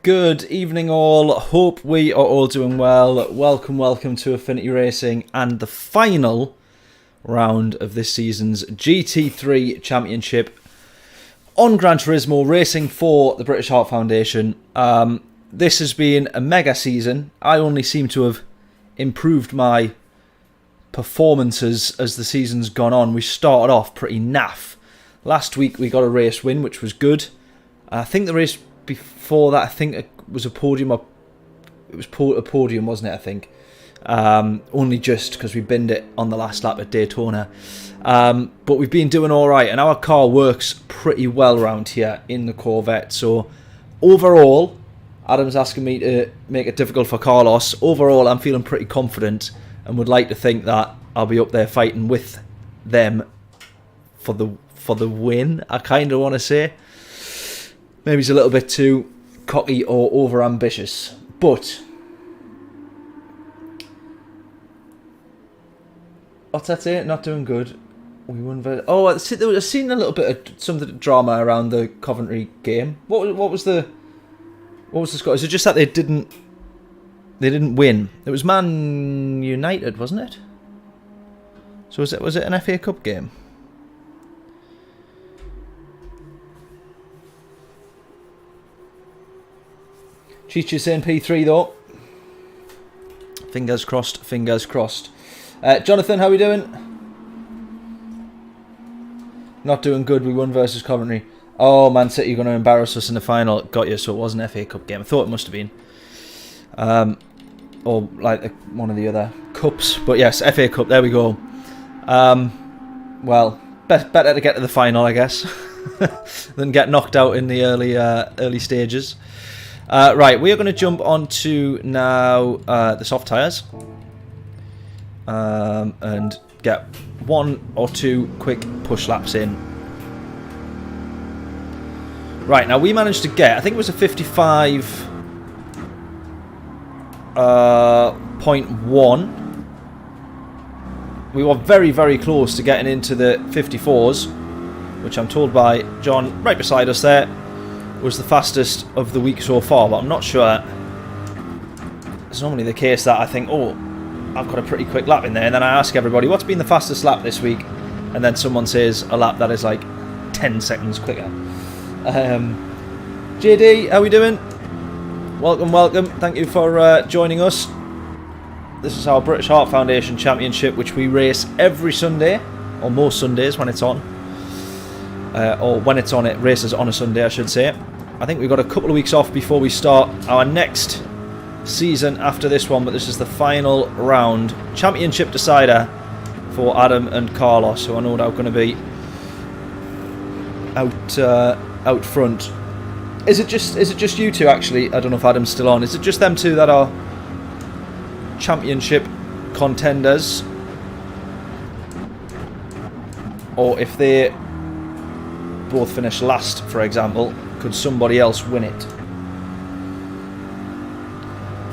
Good evening all, hope we are all doing well. Welcome to Affinity Racing and the final round of this season's GT3 Championship on Gran Turismo, racing for the British Heart Foundation. This has been a mega season. I only seem to have improved my performances as the season's gone on. We started off pretty naff. Last week we got a race win, which was good. I think the race before that, I think it was a podium. It was a podium, wasn't it? I think only just because we binned it on the last lap at Daytona. But we've been doing all right, and our car works pretty well around here in the Corvette. So overall, Adam's asking me to make it difficult for Carlos. Overall, I'm feeling pretty confident and would like to think that I'll be up there fighting with them for the win. I kind of want to say. Maybe he's a little bit too cocky or over-ambitious. But what's that say? Not doing good. We won very... Oh, I've seen a little bit of something drama around the Coventry game. What was the score? Is it just that they didn't win? It was Man United, wasn't it? So was it an FA Cup game? Chichi saying P3 though. Fingers crossed, fingers crossed. Jonathan, how are we doing? Not doing good. We won versus Coventry. Oh, Man City are going to embarrass us in the final. Got you, so it was an FA Cup game. I thought it must have been. Or like one of the other cups. But yes, FA Cup, there we go. Well, better to get to the final, I guess, than get knocked out in the early stages. Right, we are going to jump on to now the soft tyres and get one or two quick push laps in. Right, now we managed to get, I think it was a 55.1. We were very, very close to getting into the 54s, which I'm told by John right beside us there was the fastest of the week so far, but I'm not sure. It's normally the case that I think, oh, I've got a pretty quick lap in there, and then I ask everybody, what's been the fastest lap this week? And then someone says a lap that is like 10 seconds quicker. JD, how we doing? Welcome. Thank you for joining us. This is our British Heart Foundation Championship, which we race every Sunday, or most Sundays when it's on. Or when it's on, it races on a Sunday, I should say. I think we've got a couple of weeks off before we start our next season after this one, but this is the final round. Championship decider for Adam and Carlos, who are no doubt going to be out front. Is it just you two, actually? I don't know if Adam's still on. Is it just them two that are championship contenders? Or if they both finish last, for example, could somebody else win it?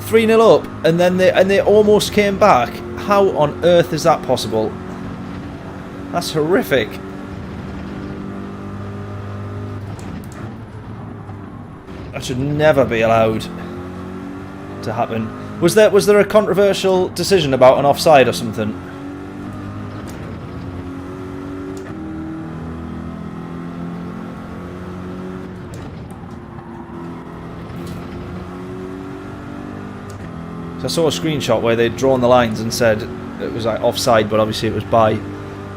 3-0 up, and then they almost came back. How on earth is that possible? That's horrific. That should never be allowed to happen. Was there a controversial decision about an offside or something? So I saw a screenshot where they'd drawn the lines and said it was like offside, but obviously it was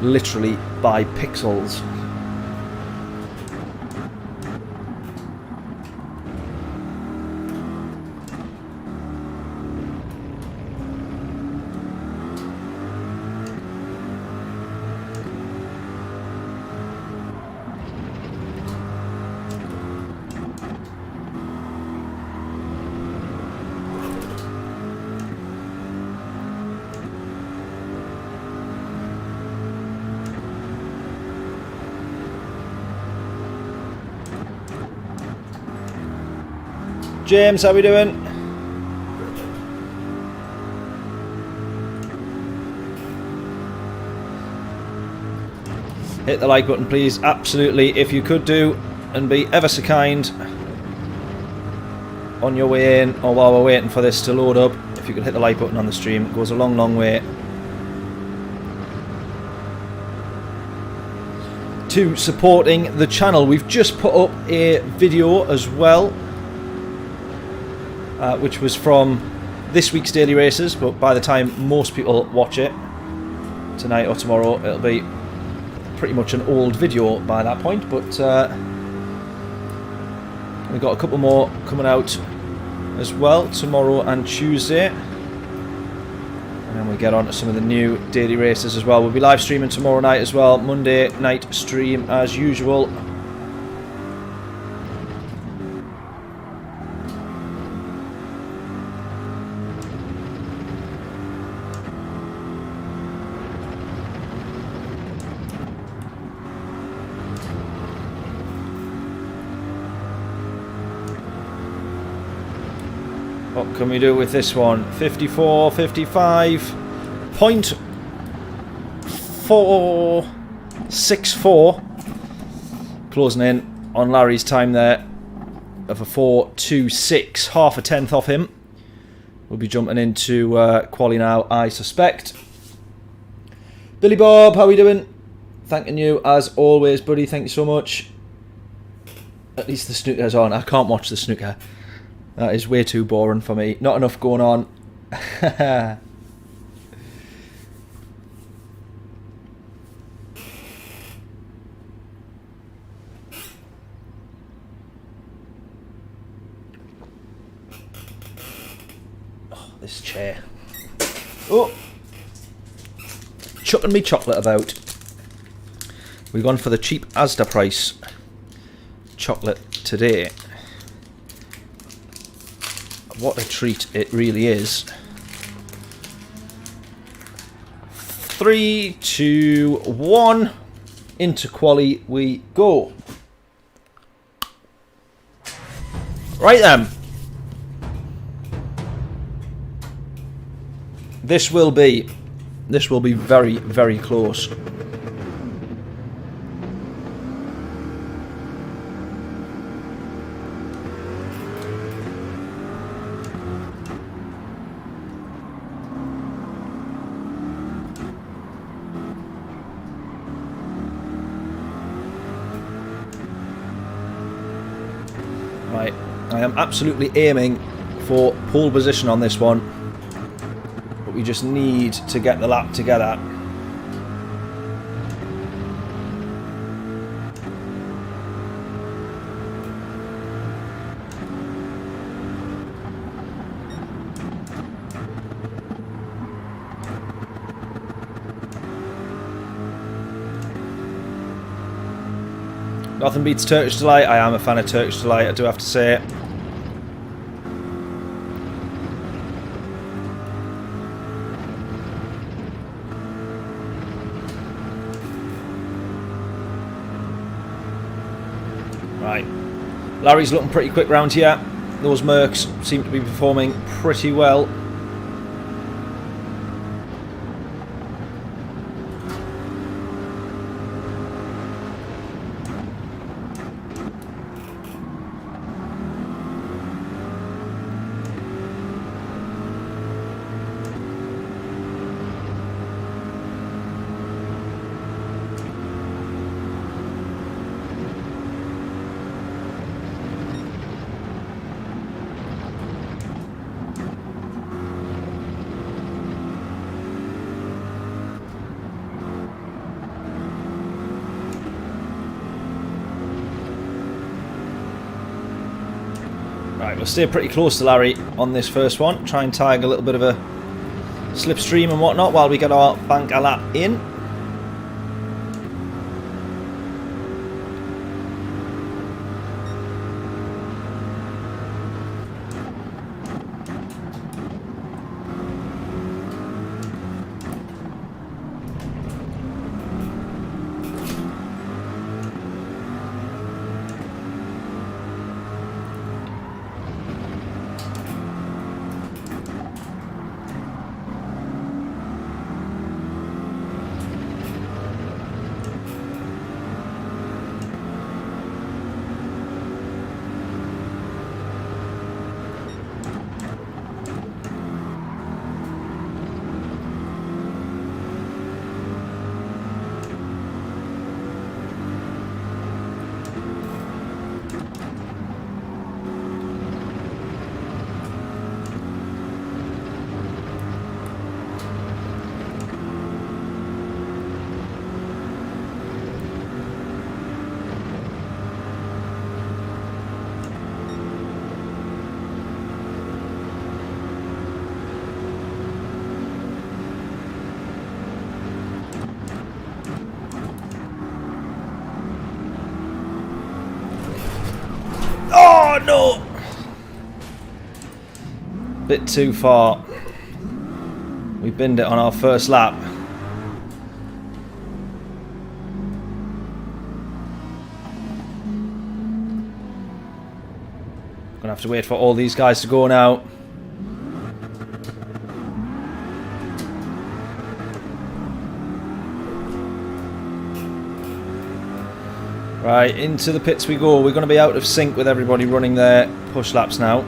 literally by pixels. James, how we doing? Hit the like button, please. Absolutely, if you could do, and be ever so kind. on your way in, or while we're waiting for this to load up, if you could hit the like button on the stream, it goes a long, long way to supporting the channel. We've just put up a video as well, which was from this week's daily races, but by the time most people watch it, tonight or tomorrow, it'll be pretty much an old video by that point. But we've got a couple more coming out as well tomorrow and Tuesday, and then we get on to some of the new daily races as well. We'll be live streaming tomorrow night as well, Monday night stream as usual. What can we do with this one? 54, 55.464. Closing in on Larry's time there of a 4.26. Half a tenth off him. We'll be jumping into quali now, I suspect. Billy Bob, how are we doing? Thanking you as always, buddy. Thank you so much. At least the snooker's on. I can't watch the snooker. That is way too boring for me. Not enough going on. Oh, this chair. Oh! Chucking me chocolate about. We've gone for the cheap Asda price chocolate today. What a treat it really is. 3, 2, 1. Into quali we go. Right then. This will be very, very close. Right, I am absolutely aiming for pole position on this one, but we just need to get the lap together. Nothing beats Turkish Delight. I am a fan of Turkish Delight, I do have to say. Right. Larry's looking pretty quick round here. Those Mercs seem to be performing pretty well. Right, we'll stay pretty close to Larry on this first one. Try and tag a little bit of a slipstream and whatnot while we get our bank a lap in. Oh no! Bit too far. We binned it on our first lap. Gonna have to wait for all these guys to go now. Right, into the pits we go. We're going to be out of sync with everybody running their push laps now.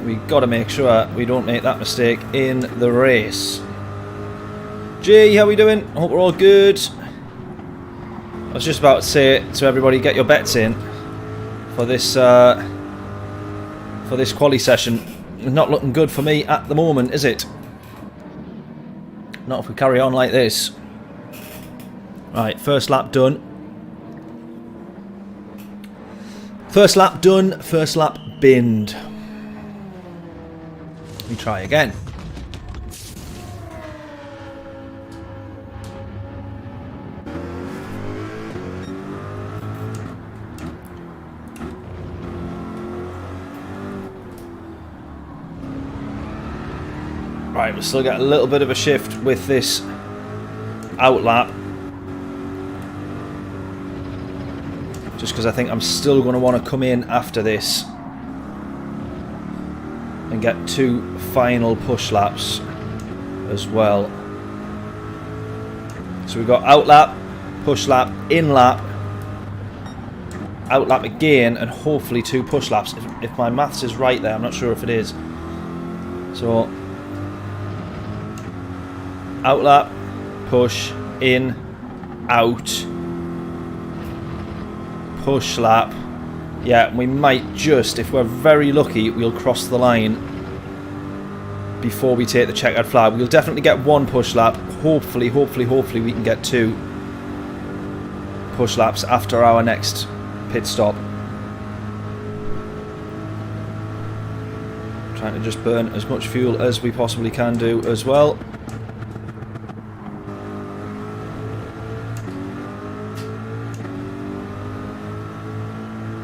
We got to make sure we don't make that mistake in the race. G, how we doing? Hope we're all good. I was just about to say to everybody, get your bets in for this quali session. Not looking good for me at the moment, is it? Not if we carry on like this. Right, first lap done. First lap done, first lap binned. We try again. Right, we'll still get a little bit of a shift with this outlap. Just because I think I'm still going to want to come in after this and get 2 final push laps as well. So we've got outlap, push lap, in lap, outlap again, and hopefully 2 push laps. If my maths is right there, I'm not sure if it is. So outlap, push, in, out, push lap. Yeah, we might just, if we're very lucky, we'll cross the line before we take the checkered flag. We'll definitely get 1 push lap. Hopefully we can get 2 push laps after our next pit stop. Trying to just burn as much fuel as we possibly can do as well.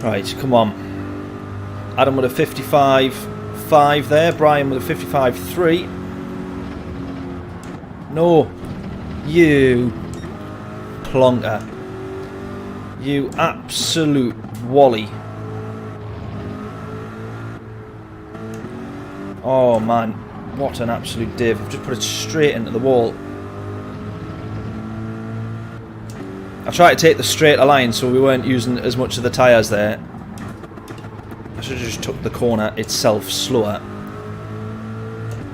Right, come on. Adam with a 55.5 there. Brian with a 55.3. No. You plonker. You absolute wally. Oh man, what an absolute div. I've just put it straight into the wall. I tried to take the straighter line so we weren't using as much of the tyres there. I should have just took the corner itself slower.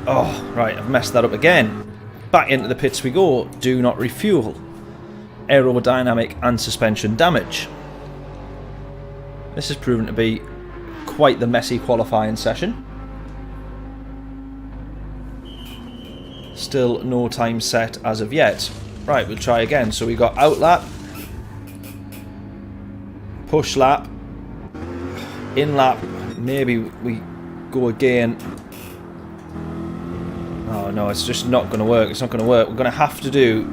Oh, right, I've messed that up again. Back into the pits we go. Do not refuel. Aerodynamic and suspension damage. This has proven to be quite the messy qualifying session. Still no time set as of yet. Right, we'll try again. So we got outlap, push lap, in lap, maybe we go again. Oh no, it's just not going to work. It's not going to work. We're going to have to do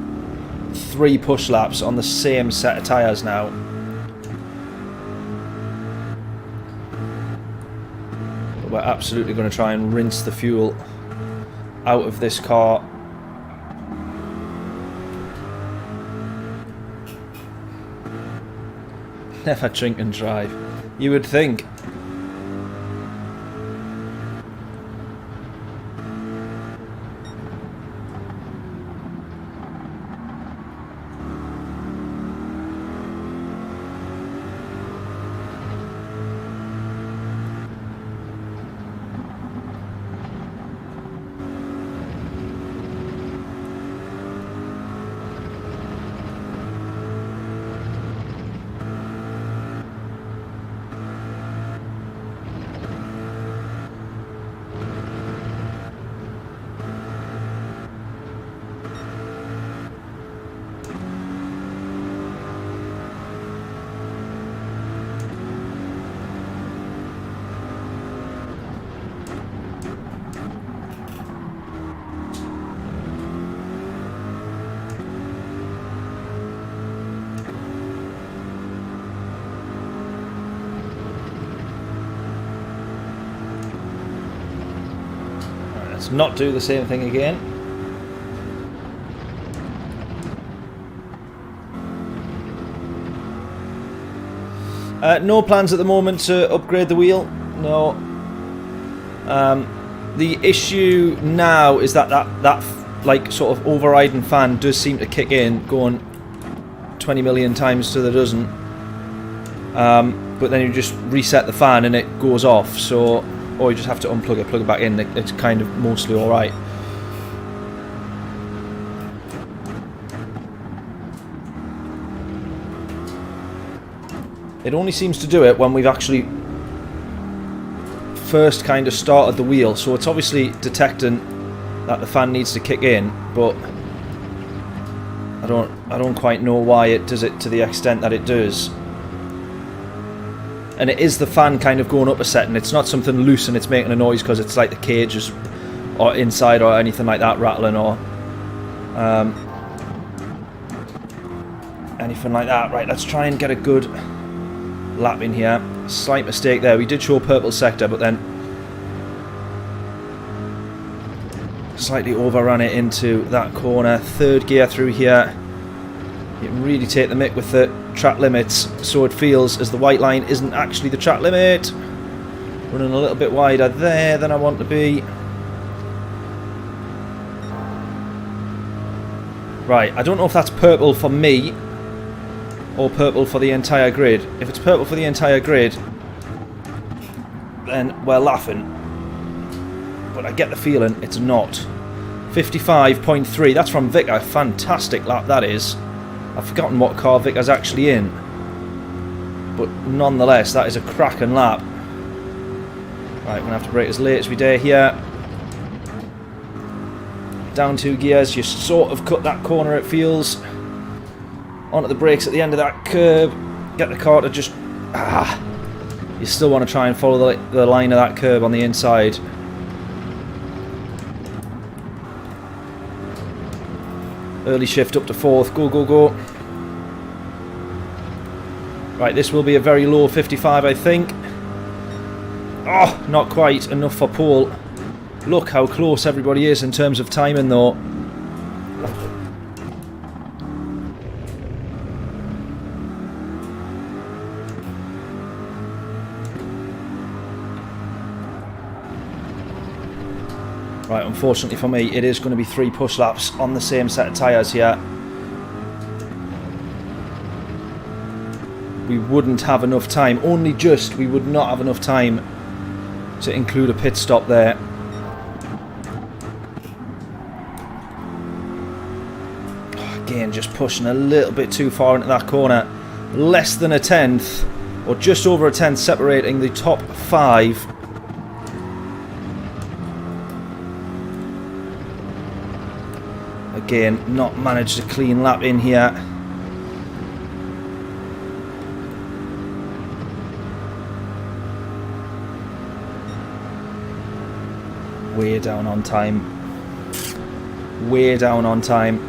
3 push laps on the same set of tyres now. But we're absolutely going to try and rinse the fuel out of this car. Never drink and drive. You would think. not do the same thing again. No plans at the moment to upgrade the wheel. No. The issue now is that like sort of overriding fan does seem to kick in, going 20 million times to the dozen. But then you just reset the fan and it goes off. So, or you just have to unplug it, plug it back in. It's kind of mostly all right. It only seems to do it when we've actually first kind of started the wheel, so it's obviously detecting that the fan needs to kick in, but I don't quite know why it does it to the extent that it does. And it is the fan kind of going up a setting. It's not something loose and it's making a noise because it's like the cage is or inside or anything like that rattling or anything like that. Right, let's try and get a good lap in here. Slight mistake there. We did show purple sector, but then slightly overran it into that corner. Third gear through here. You can really take the mick with the track limits, so it feels as the white line isn't actually the track limit. Running a little bit wider there than I want to be. Right, I don't know if that's purple for me or purple for the entire grid. If it's purple for the entire grid, then we're laughing. But I get the feeling it's not. 55.3, that's from Vic. A fantastic lap that is. I've forgotten what car Vicar's actually in. But nonetheless, that is a cracking lap. Right, we're going to have to brake as late as we dare here. Down 2 gears, you sort of cut that corner, it feels. Onto the brakes at the end of that curb. Get the car to just... You still want to try and follow the line of that curb on the inside. Early shift up to 4th. Go, go, go. Right, this will be a very low 55, I think. Oh, not quite enough for pole. Look how close everybody is in terms of timing, though. Right, unfortunately for me, it is going to be 3 push laps on the same set of tyres here. We wouldn't have enough time, only just, we would not have enough time to include a pit stop there. Again, just pushing a little bit too far into that corner. Less than a tenth, or just over a tenth, separating the top 5. Again, not managed a clean lap in here. Way down on time. Way down on time.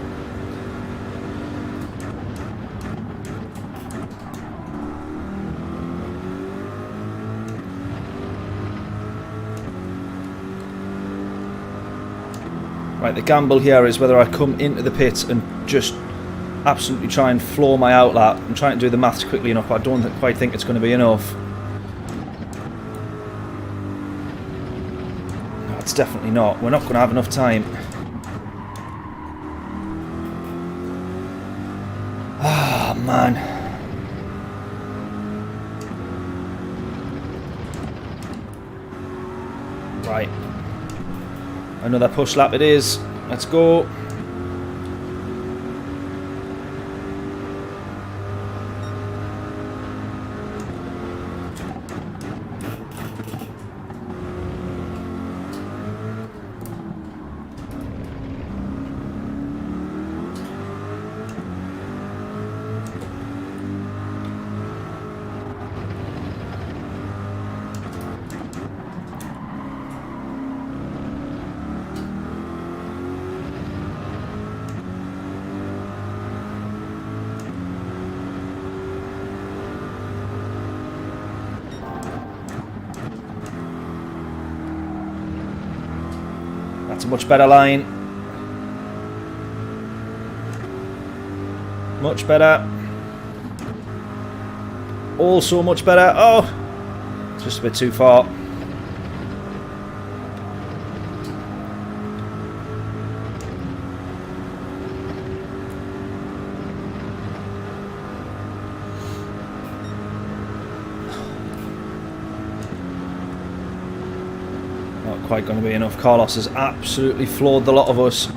Right, the gamble here is whether I come into the pits and just absolutely try and floor my outlap. I'm trying to do the maths quickly enough, but I don't quite think it's going to be enough. No, it's definitely not. We're not going to have enough time. Ah, man. Right. Another push lap it is. Let's go. That's a much better line. Much better. Also much better. Oh! It's just a bit too far. Not quite going to be enough. Carlos has absolutely floored the lot of us.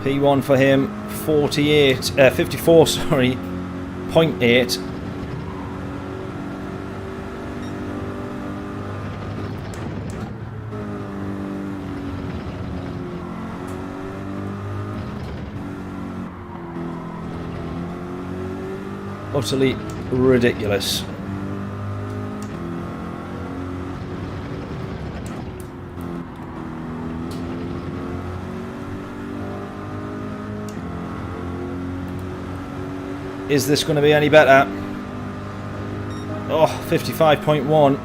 P1 for him, 54, sorry, 0.8. Utterly ridiculous. Is this going to be any better? Oh, 55.1.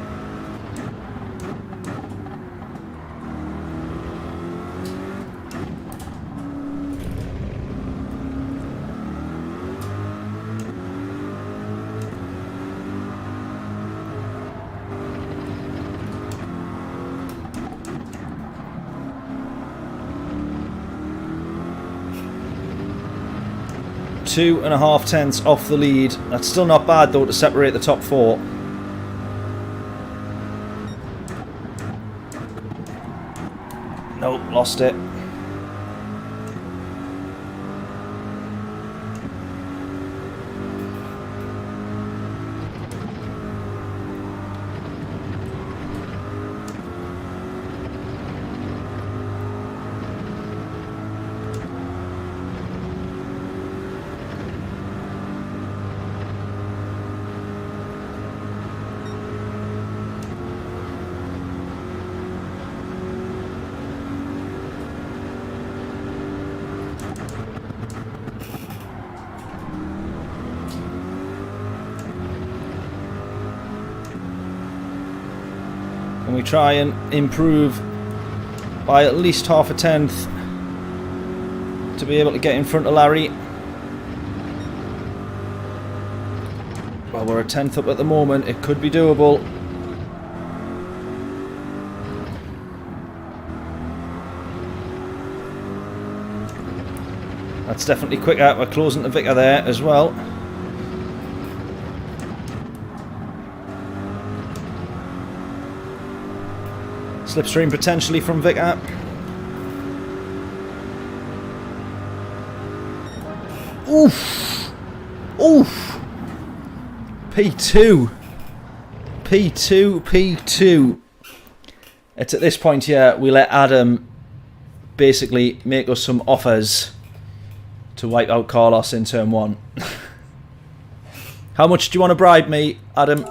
Two and a half tenths off the lead. That's still not bad though to separate the top four. Nope, lost it. And we try and improve by at least half a tenth to be able to get in front of Larry. Well, we're a tenth up at the moment. It could be doable. That's definitely quicker. We're closing to Vicar there as well. Slipstream potentially from Vicar. Oof! Oof! P2. P2, P2. It's at this point here we let Adam basically make us some offers to wipe out Carlos in turn one. How much do you want to bribe me, Adam?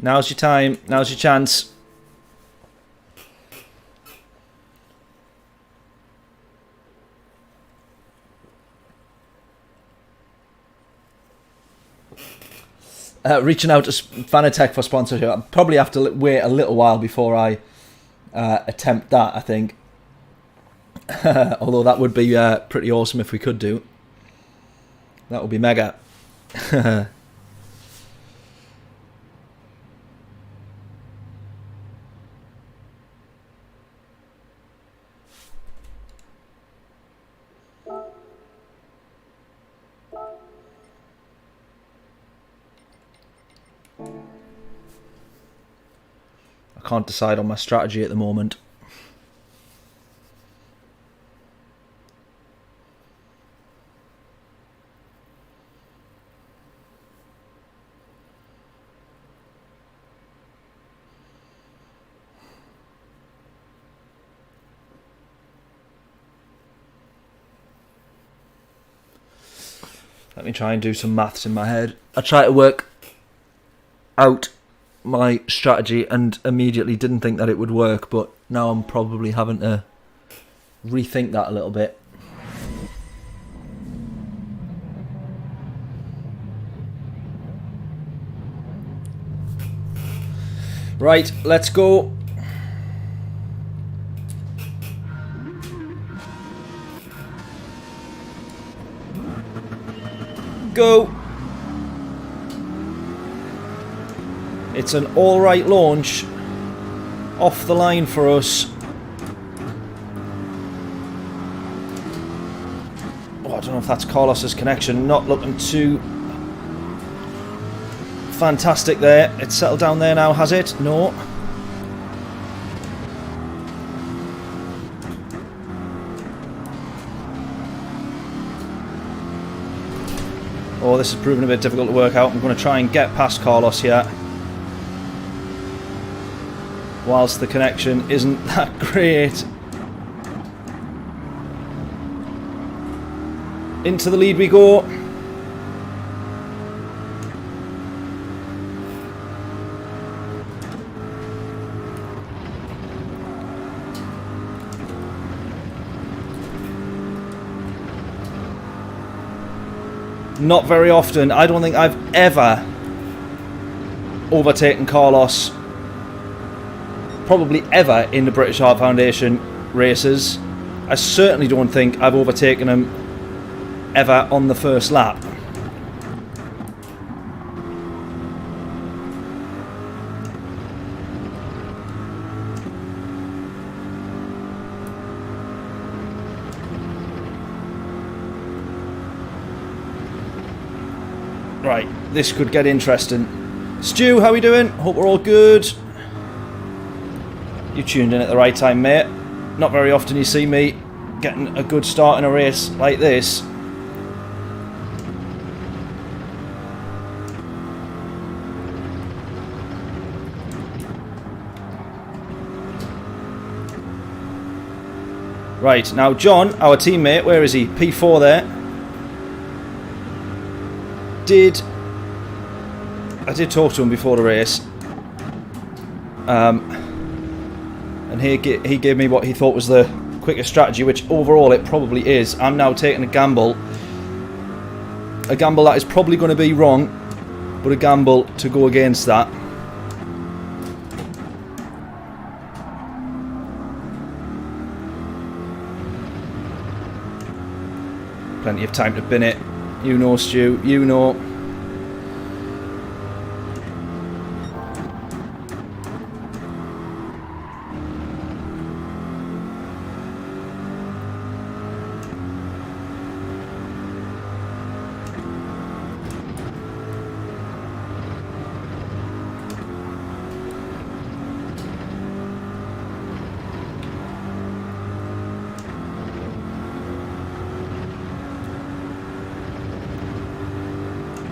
Now's your time. Now's your chance. Reaching out to Fanatec for sponsorship. I'll probably have to wait a little while before I attempt that, I think. Although that would be pretty awesome if we could do. That would be mega. I can't decide on my strategy at the moment. Let me try and do some maths in my head. I try to work out my strategy and immediately didn't think that it would work, but now I'm probably having to rethink that a little bit. Right, let's go. Go. It's an alright launch. Off the line for us. Oh, I don't know if that's Carlos's connection. Not looking too fantastic there. It's settled down there now, has it? No. Oh, this is proving a bit difficult to work out. I'm going to try and get past Carlos here, whilst the connection isn't that great. Into the lead we go. Not very often. I don't think I've ever overtaken Carlos. Probably ever in the British Heart Foundation races. I certainly don't think I've overtaken him ever on the first lap. Right, this could get interesting. Stu, how we doing? Hope we're all good. You tuned in at the right time, mate. Not very often you see me getting a good start in a race like this. Right, now John, our teammate, where is he? P4 there. I did talk to him before the race. And he gave me what he thought was the quickest strategy, which overall it probably is. I'm now taking a gamble. A gamble that is probably going to be wrong, but a gamble to go against that. Plenty of time to bin it. You know, Stu, you know.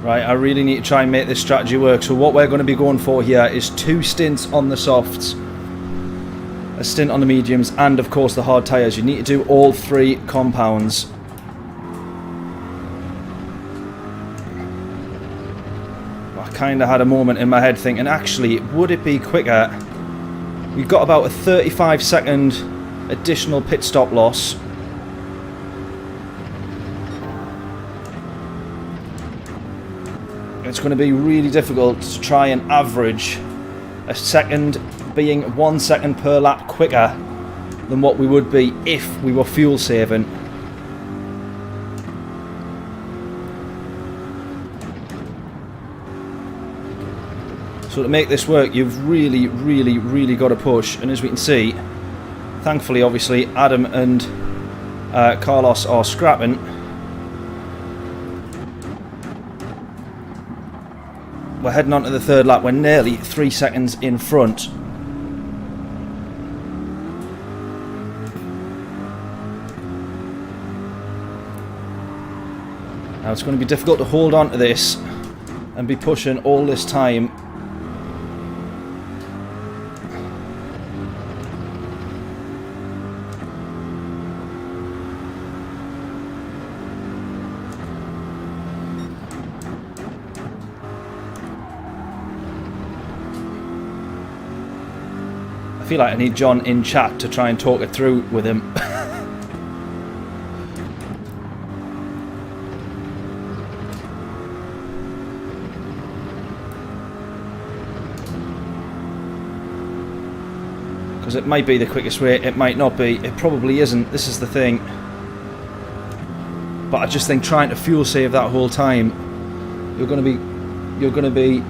Right, I really need to try and make this strategy work. So what we're going to be going for here is 2 stints on the softs, a stint on the mediums, and of course the hard tyres. You need to do all 3 compounds. I kind of had a moment in my head thinking, actually, would it be quicker? We've got about a 35-second additional pit stop loss. It's going to be really difficult to try and average a second, being 1 second per lap quicker than what we would be if we were fuel saving. So to make this work, you've really got to push. And as we can see, thankfully, obviously, Adam and Carlos are scrapping. We're heading on to the 3rd lap. We're nearly 3 seconds in front. Now it's going to be difficult to hold on to this and be pushing all this time. I feel like I need John in chat to try and talk it through with him. Because it might be the quickest way, it might not be. It probably isn't. This is the thing. But I just think trying to fuel save that whole time, you're going to be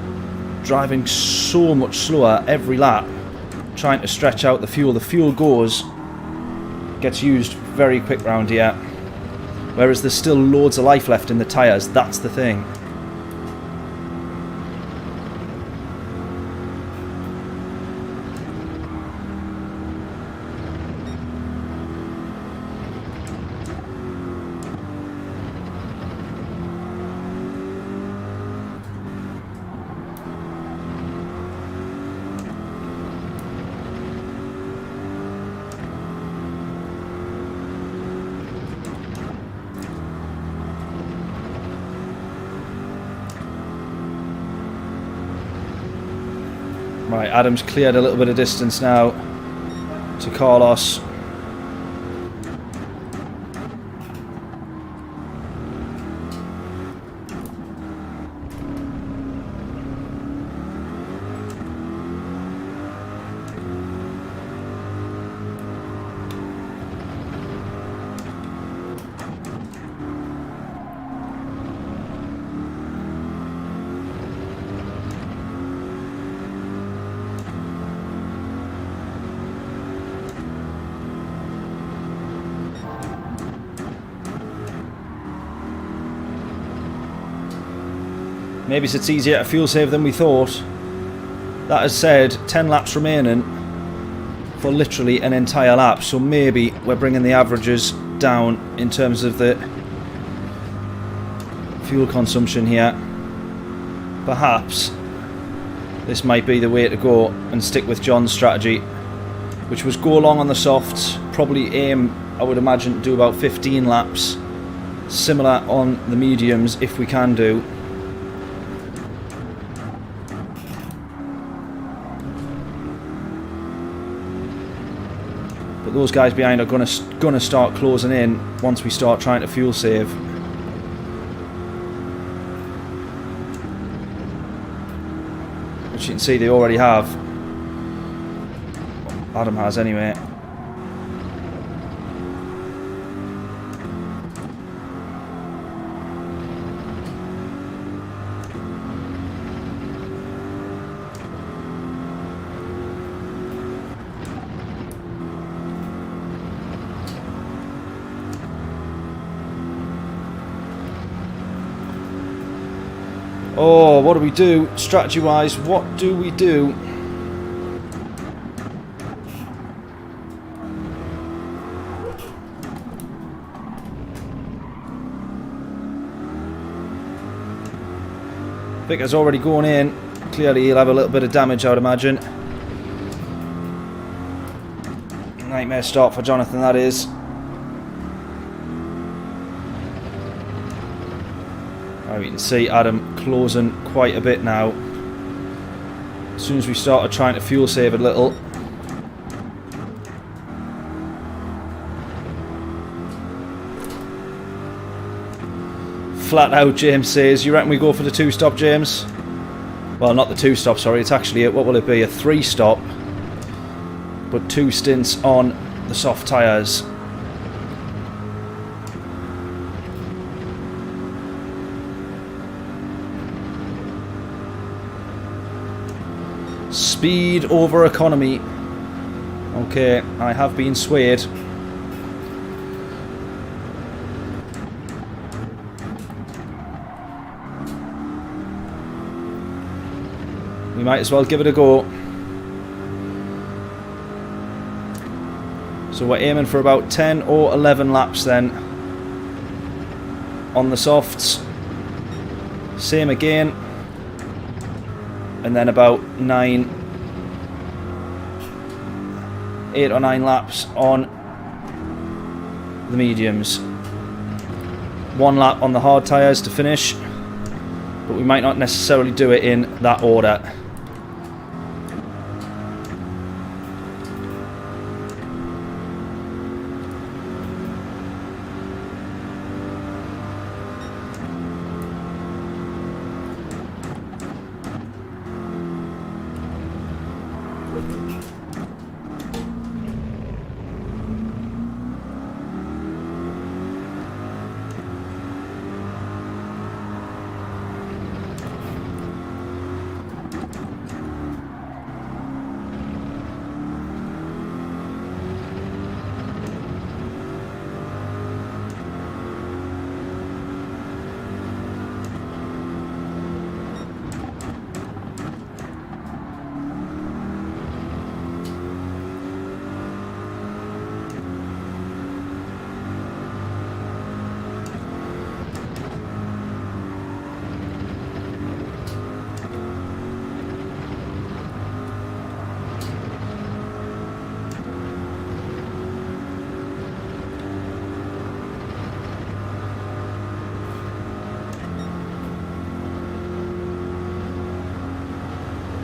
driving so much slower every lap, trying to stretch out the fuel. The fuel gets used very quick round here, whereas there's still loads of life left in the tyres. That's the thing. Right, Adam's cleared a little bit of distance now to Carlos. Maybe it's easier to fuel save than we thought. That has said, 10 laps remaining for literally an entire lap. So maybe we're bringing the averages down in terms of the fuel consumption here. Perhaps this might be the way to go and stick with John's strategy, which was go along on the softs, probably aim, I would imagine, to do about 15 laps. Similar on the mediums if we can do. But those guys behind are gonna start closing in once we start trying to fuel save. Which you can see they already have. Adam has anyway. Oh, what do we do? Strategy-wise, what do we do? Victor's already gone in. Clearly he'll have a little bit of damage, I would imagine. Nightmare start for Jonathan, that is. You can see Adam closing quite a bit now. As soon as we started trying to fuel save a little. Flat out, James says, you reckon we go for the 2-stop, James? Well, not the 2-stop, sorry, it's actually, what will it be, a 3-stop. But 2 stints on the soft tyres. Speed over economy. Okay, I have been swayed. We might as well give it a go. So we're aiming for about 10 or 11 laps then on the softs. Same again. And then about 8 or 9 laps on the mediums. 1 lap on the hard tyres to finish, but we might not necessarily do it in that order.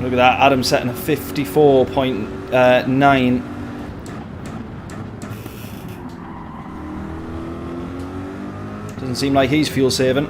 Look at that, Adam setting a 54.9. Doesn't seem like he's fuel saving.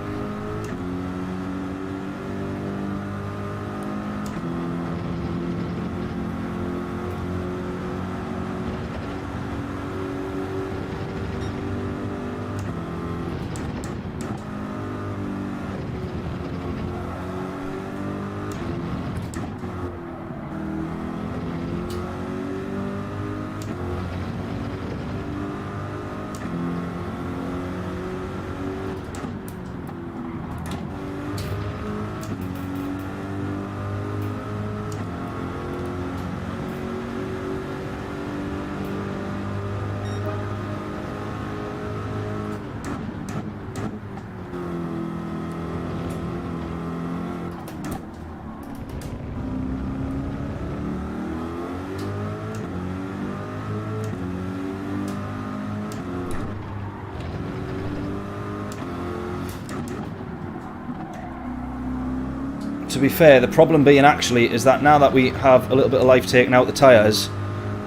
To be fair, the problem being actually is that now that we have a little bit of life taken out the tyres,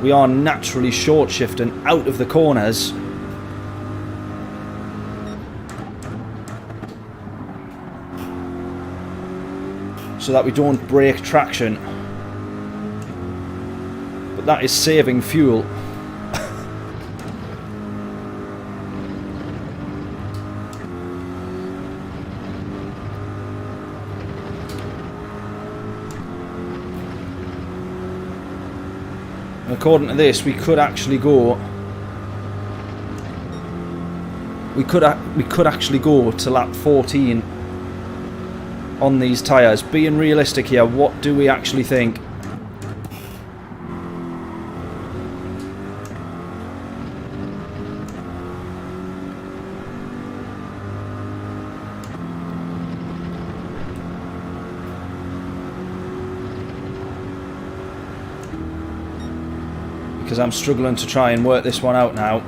we are naturally short shifting out of the corners. So that we don't break traction. But that is saving fuel. And according to this, we could actually go. We could actually go to lap 14 on these tyres. Being realistic here, what do we actually think? Because I'm struggling to try and work this one out now.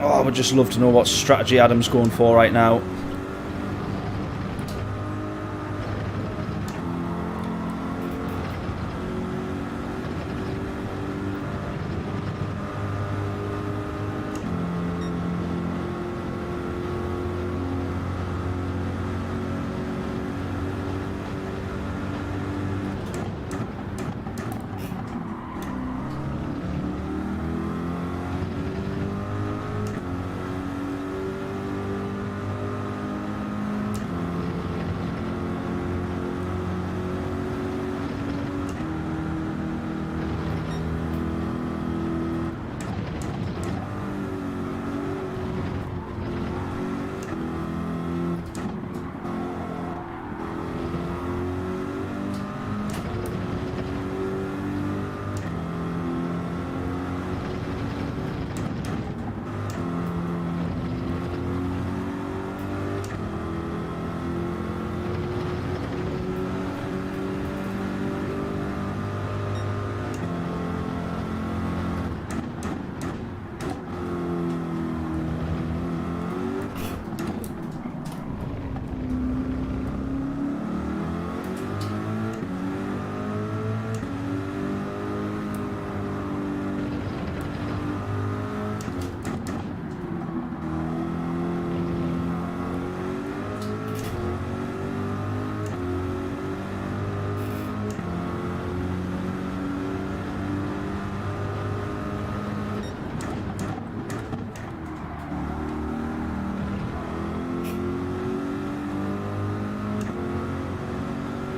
Oh, I would just love to know what strategy Adam's going for right now.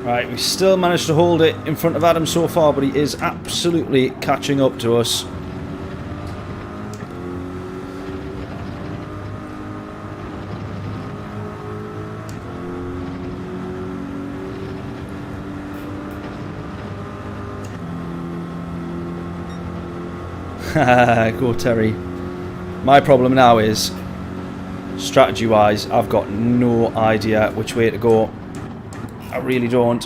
Right, we still managed to hold it in front of Adam so far, but he is absolutely catching up to us. Go Terry. My problem now is, strategy wise, I've got no idea which way to go. I really don't.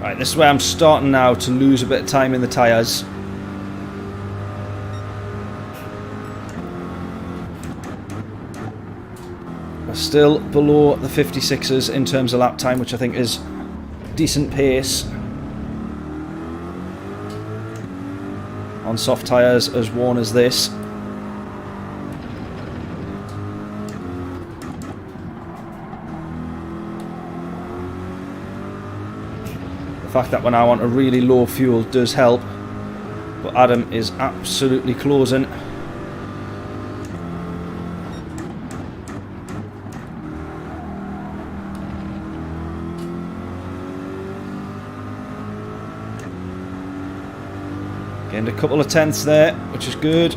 Right, this is where I'm starting now to lose a bit of time in the tyres. We're still below the 56s in terms of lap time, which I think is decent pace. On soft tyres as worn as this. The fact that we're now on a really low fuel does help, but Adam is absolutely closing. Gained a couple of tenths there, which is good.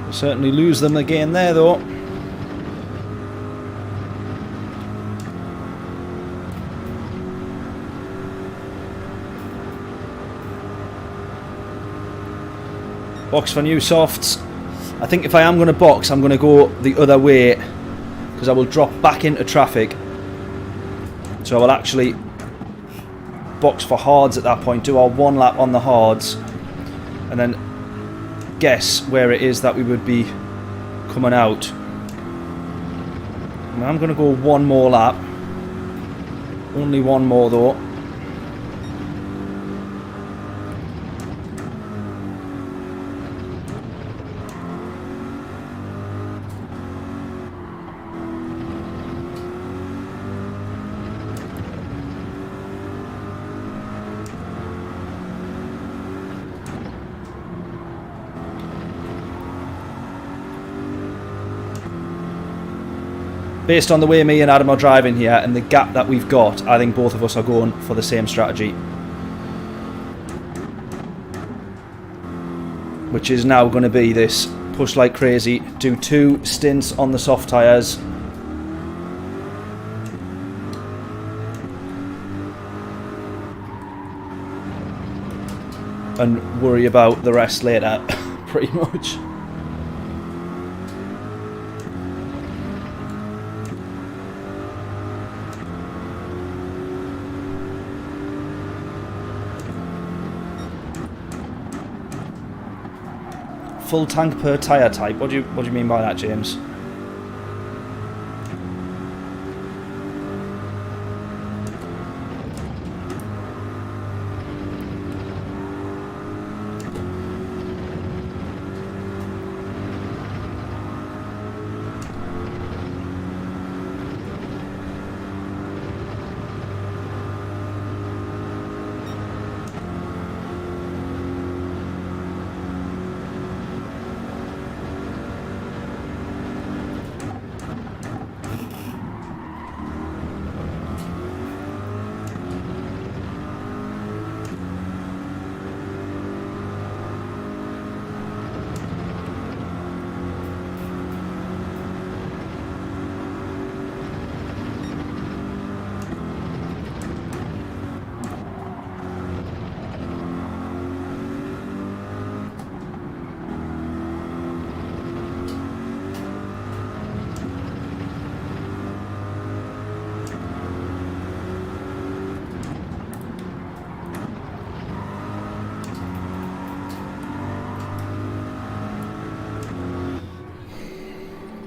We'll certainly lose them again there though. Box for new softs. I think if I am going to box, I'm going to go the other way, because I will drop back into traffic. So I will actually box for hards at that point, do our one lap on the hards, and then guess where it is that we would be coming out. And I'm going to go one more lap. Only one more though. Based on the way me and Adam are driving here and the gap that we've got, I think both of us are going for the same strategy. Which is now going to be this push like crazy, do 2 stints on the soft tyres. And worry about the rest later, pretty much. Full tank per tyre type. What do you mean by that, James?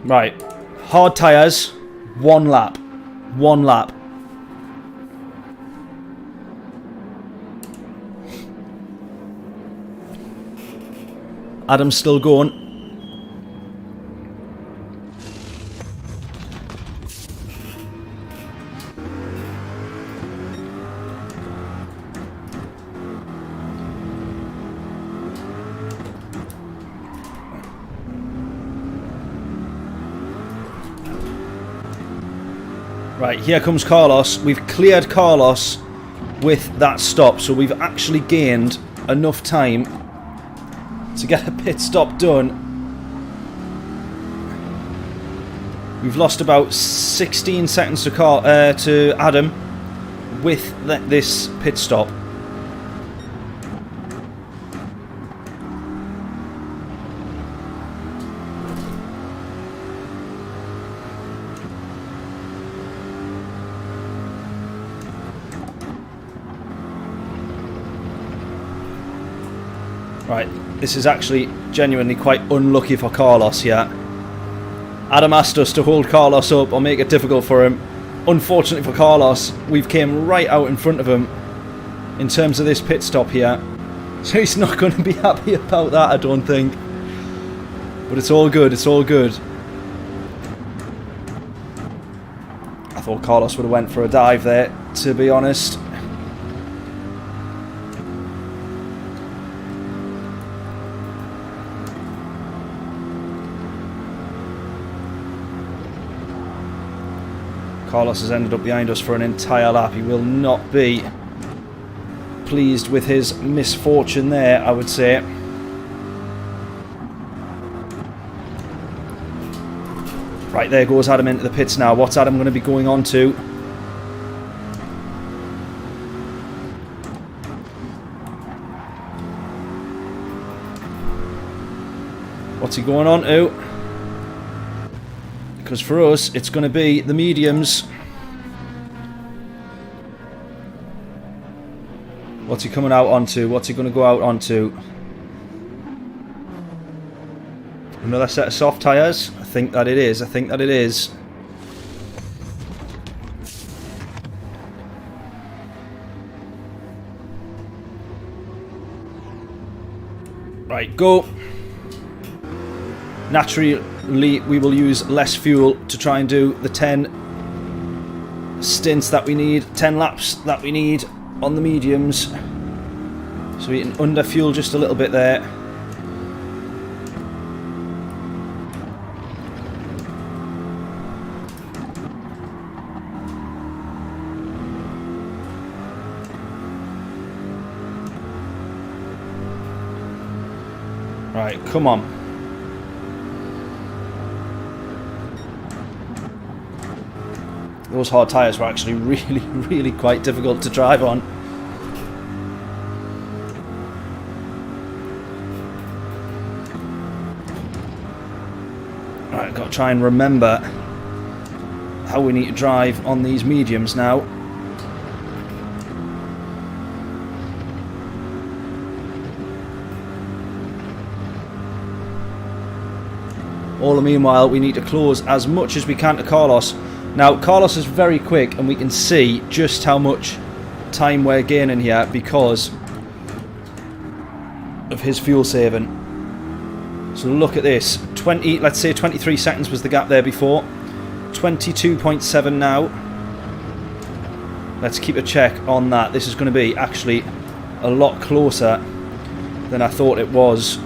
Right. Hard tyres. 1 lap. 1 lap. Adam's still going. Right, here comes Carlos. We've cleared Carlos with that stop, so we've actually gained enough time to get a pit stop done. We've lost about 16 seconds to Adam with this pit stop. Right, this is actually genuinely quite unlucky for Carlos here. Adam asked us to hold Carlos up or make it difficult for him. Unfortunately for Carlos, we've came right out in front of him in terms of this pit stop here. So he's not going to be happy about that, I don't think. But it's all good, it's all good. I thought Carlos would have went for a dive there, to be honest. Carlos has ended up behind us for an entire lap. He will not be pleased with his misfortune there, I would say. Right, there goes Adam into the pits now. What's Adam going to be going on to? What's he going on to? Because for us, it's going to be the mediums. What's he coming out onto? What's he going to go out onto? Another set of soft tyres? I think that it is. I think that it is. Right, go. Naturally, we will use less fuel to try and do the 10 stints that we need, 10 laps that we need on the mediums. So we can under fuel just a little bit there. Right, come on. Those hard tyres were actually really quite difficult to drive on. Right, I've got to try and remember how we need to drive on these mediums now. All the meanwhile, we need to close as much as we can to Carlos. Now, Carlos is very quick, and we can see just how much time we're gaining here because of his fuel saving. So look at this. Let's say 23 seconds was the gap there before. 22.7 now. Let's keep a check on that. This is going to be actually a lot closer than I thought it was.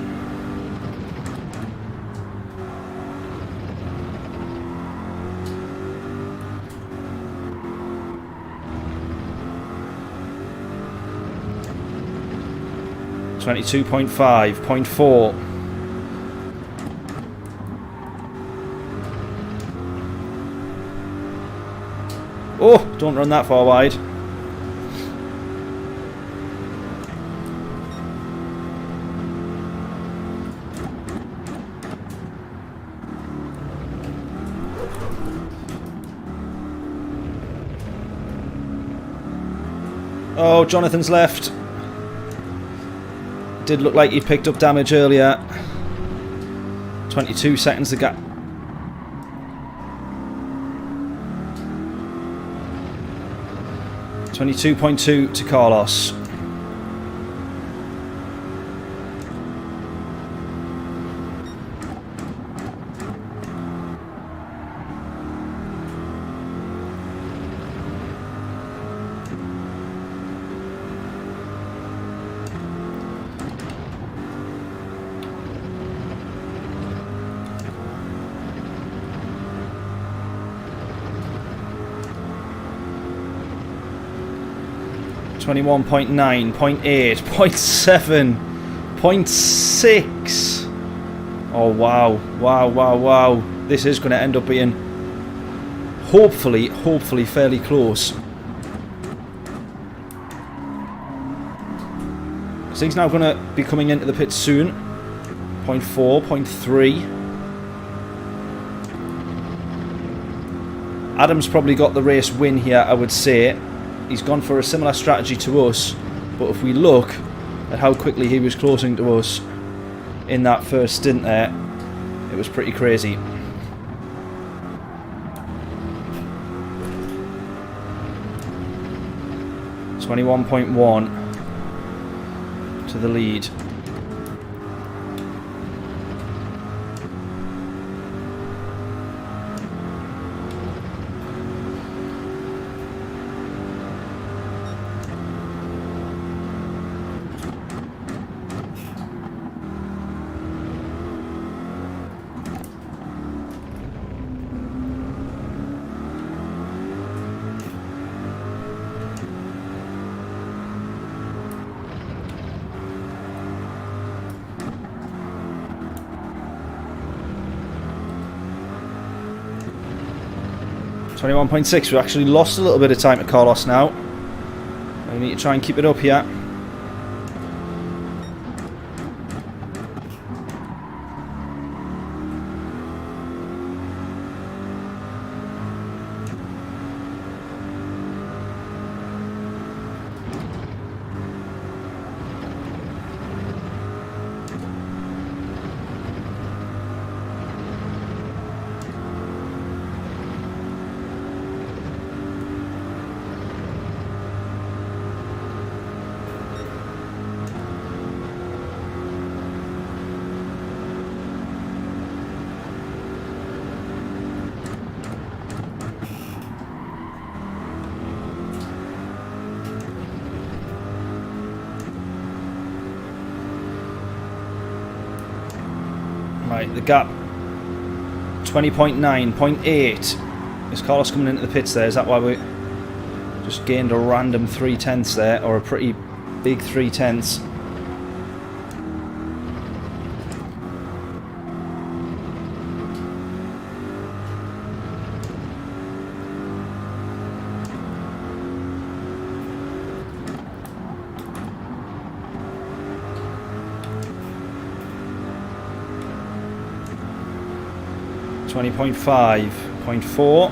.4. Oh, don't run that far wide. Oh, Jonathan's left. Did look like he picked up damage earlier. 22 seconds the gap. 22.2 to Carlos. .9, 0.8, 0.7, 0.6. Oh wow, wow, wow, wow. This is going to end up being hopefully fairly close. So he's now going to be coming into the pit soon. 0.4, 0.3. Adam's probably got the race win here, I would say. He's gone for a similar strategy to us, but if we look at how quickly he was closing to us in that first stint there, it was pretty crazy. .1 to the lead. .6. We actually lost a little bit of time to Carlos now. We need to try and keep it up here. Right, the gap 20.9, 0.8. Is Carlos coming into the pits there? Is that why we just gained a random 3/10 there, or a pretty big 3/10? .5, 0.4.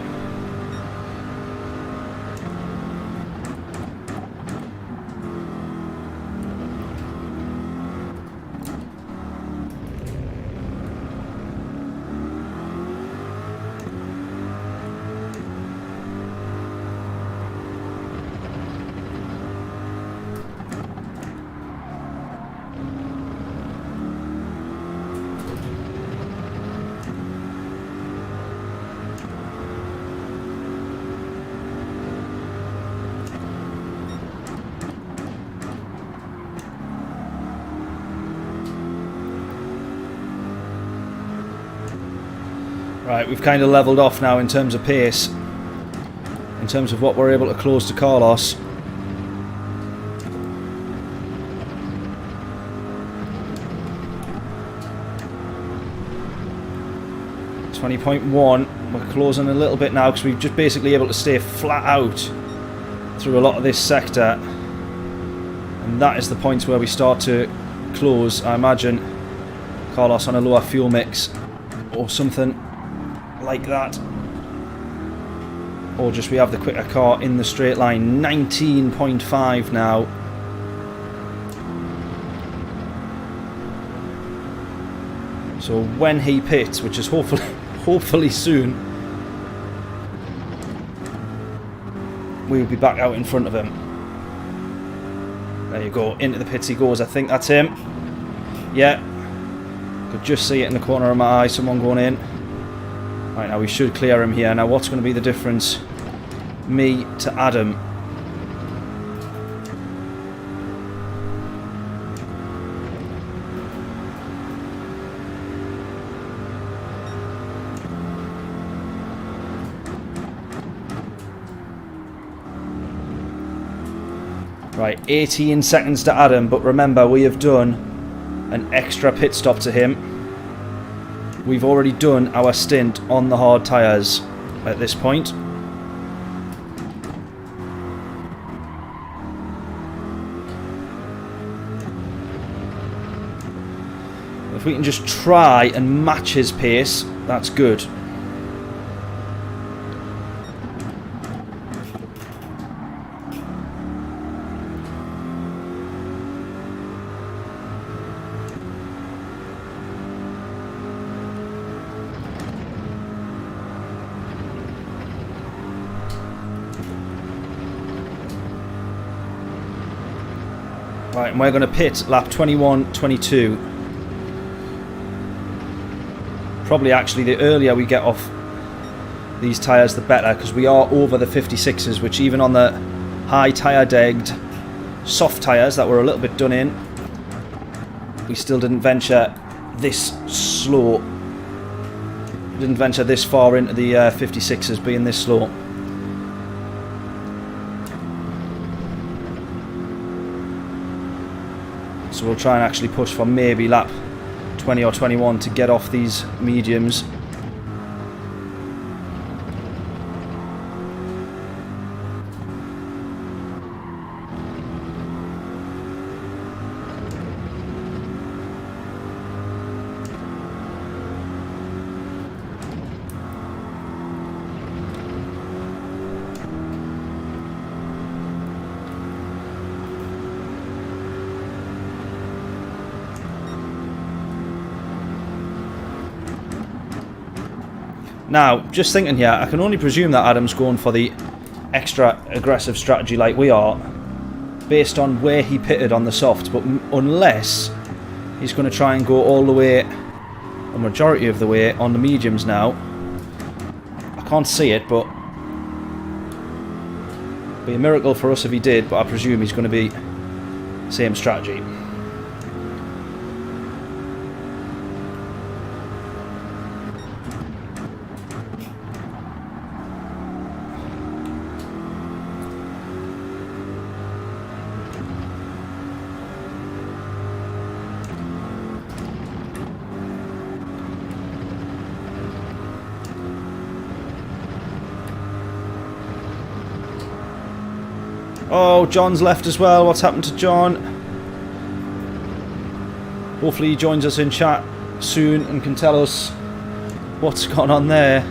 Right, we've kind of levelled off now in terms of pace, in terms of what we're able to close to Carlos. .1. We're closing a little bit now because we're just basically able to stay flat out through a lot of this sector, and that is the point where we start to close. I imagine Carlos on a lower fuel mix or something like that, or just we have the quicker car in the straight line. 19.5 now. So when he pits, which is hopefully soon, we'll be back out in front of him. There you go, into the pits he goes. I think that's him. Yeah, could just see it in the corner of my eye, someone going in. Right, now we should clear him here. Now what's going to be the difference? Me to Adam. Right, 18 seconds to Adam, but remember we have done an extra pit stop to him. We've already done our stint on the hard tyres at this point. If we can just try and match his pace, that's good. Right, and we're going to pit lap 21-22. Probably actually the earlier we get off these tyres the better, because we are over the 56s, which even on the high tyre degged soft tyres that were a little bit done in, we still didn't venture this slow. Didn't venture this far into the 56s being this slow. So we'll try and actually push for maybe lap 20 or 21 to get off these mediums. Now, just thinking here, I can only presume that Adam's going for the extra aggressive strategy like we are, based on where he pitted on the softs, but unless he's going to try and go all the way, a majority of the way, on the mediums now. I can't see it, but it'd be a miracle for us if he did, but I presume he's going to be same strategy. Oh, John's left as well. What's happened to John? Hopefully he joins us in chat soon and can tell us what's gone on there.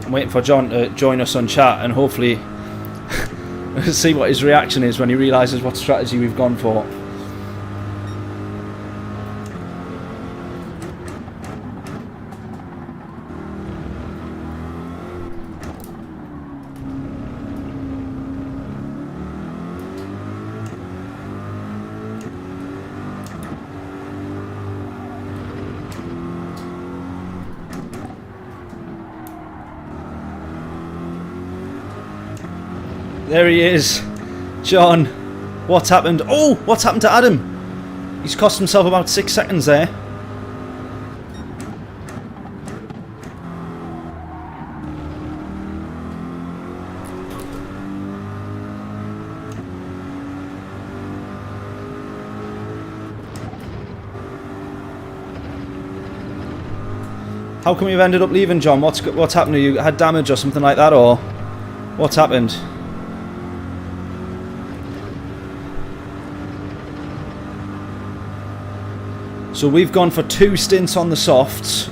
I'm waiting for John to join us on chat and hopefully see what his reaction is when he realises what strategy we've gone for. There he is. John, what's happened? Oh, what's happened to Adam? He's cost himself about 6 seconds there. How come you've ended up leaving, John? What's happened to you? You had damage or something like that, or what's happened? So we've gone for 2 stints on the softs.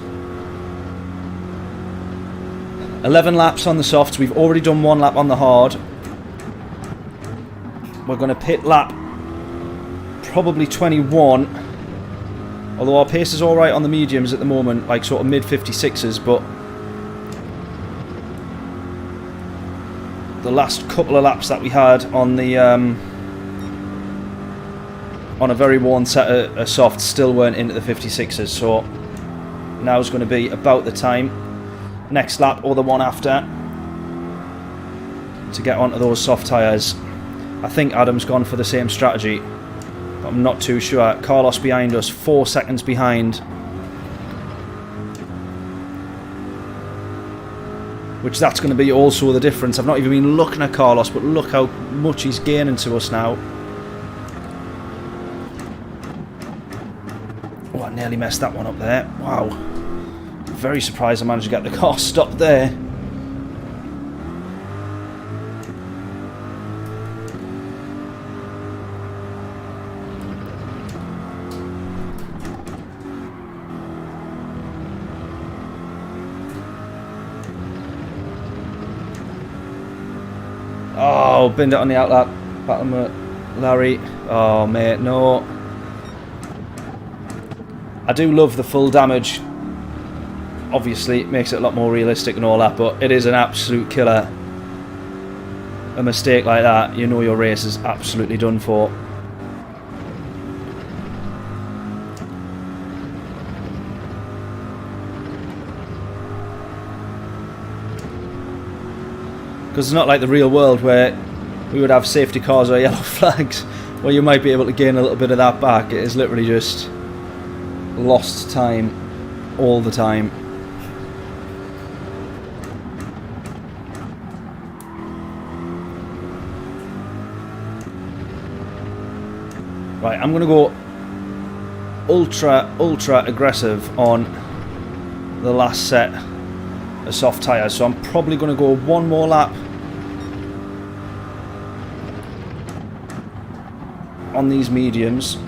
11 laps on the softs. We've already done 1 lap on the hard. We're going to pit lap probably 21. Although our pace is alright on the mediums at the moment, like sort of mid 56s, but the last couple of laps that we had on the on a very worn set of softs still weren't into the 56s, so now's going to be about the time, next lap or the one after, to get onto those soft tyres. I think Adam's gone for the same strategy, but I'm not too sure. Carlos behind us, 4 seconds behind, which that's going to be also the difference. I've not even been looking at Carlos, but look how much he's gaining to us now. Oh, I nearly messed that one up there. Wow. Very surprised I managed to get the car stopped there. Oh, binned it on the outlap. Battle with Larry. Oh, mate, no. I do love the full damage. Obviously, it makes it a lot more realistic and all that, but it is an absolute killer. A mistake like that, you know your race is absolutely done for. Because it's not like the real world where we would have safety cars or yellow flags where you might be able to gain a little bit of that back. It is literally just lost time all the time. Right, I'm going to go ultra aggressive on the last set of soft tyres. So I'm probably going to go 1 more lap on these mediums.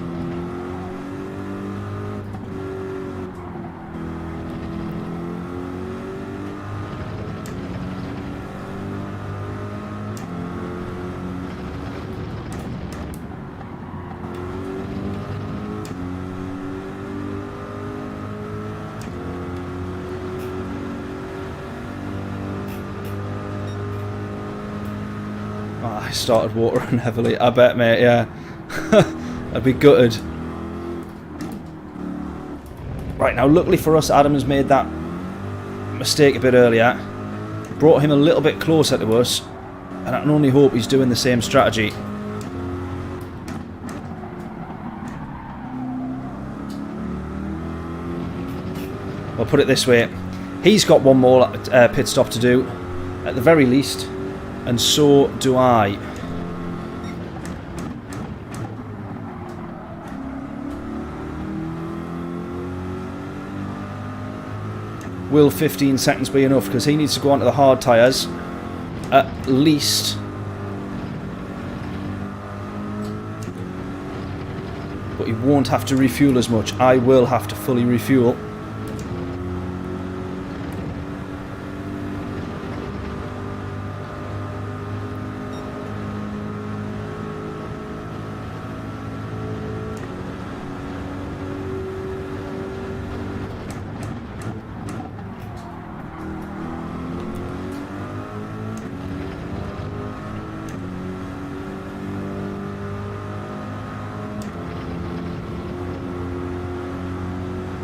I started watering heavily, I bet, mate, yeah. I'd be gutted. Right, now luckily for us, Adam has made that mistake a bit earlier. Brought him a little bit closer to us, and I can only hope he's doing the same strategy. I'll put it this way. He's got 1 more pit stop to do, at the very least. And so do I. Will 15 seconds be enough? Because he needs to go onto the hard tyres at least. But he won't have to refuel as much. I will have to fully refuel.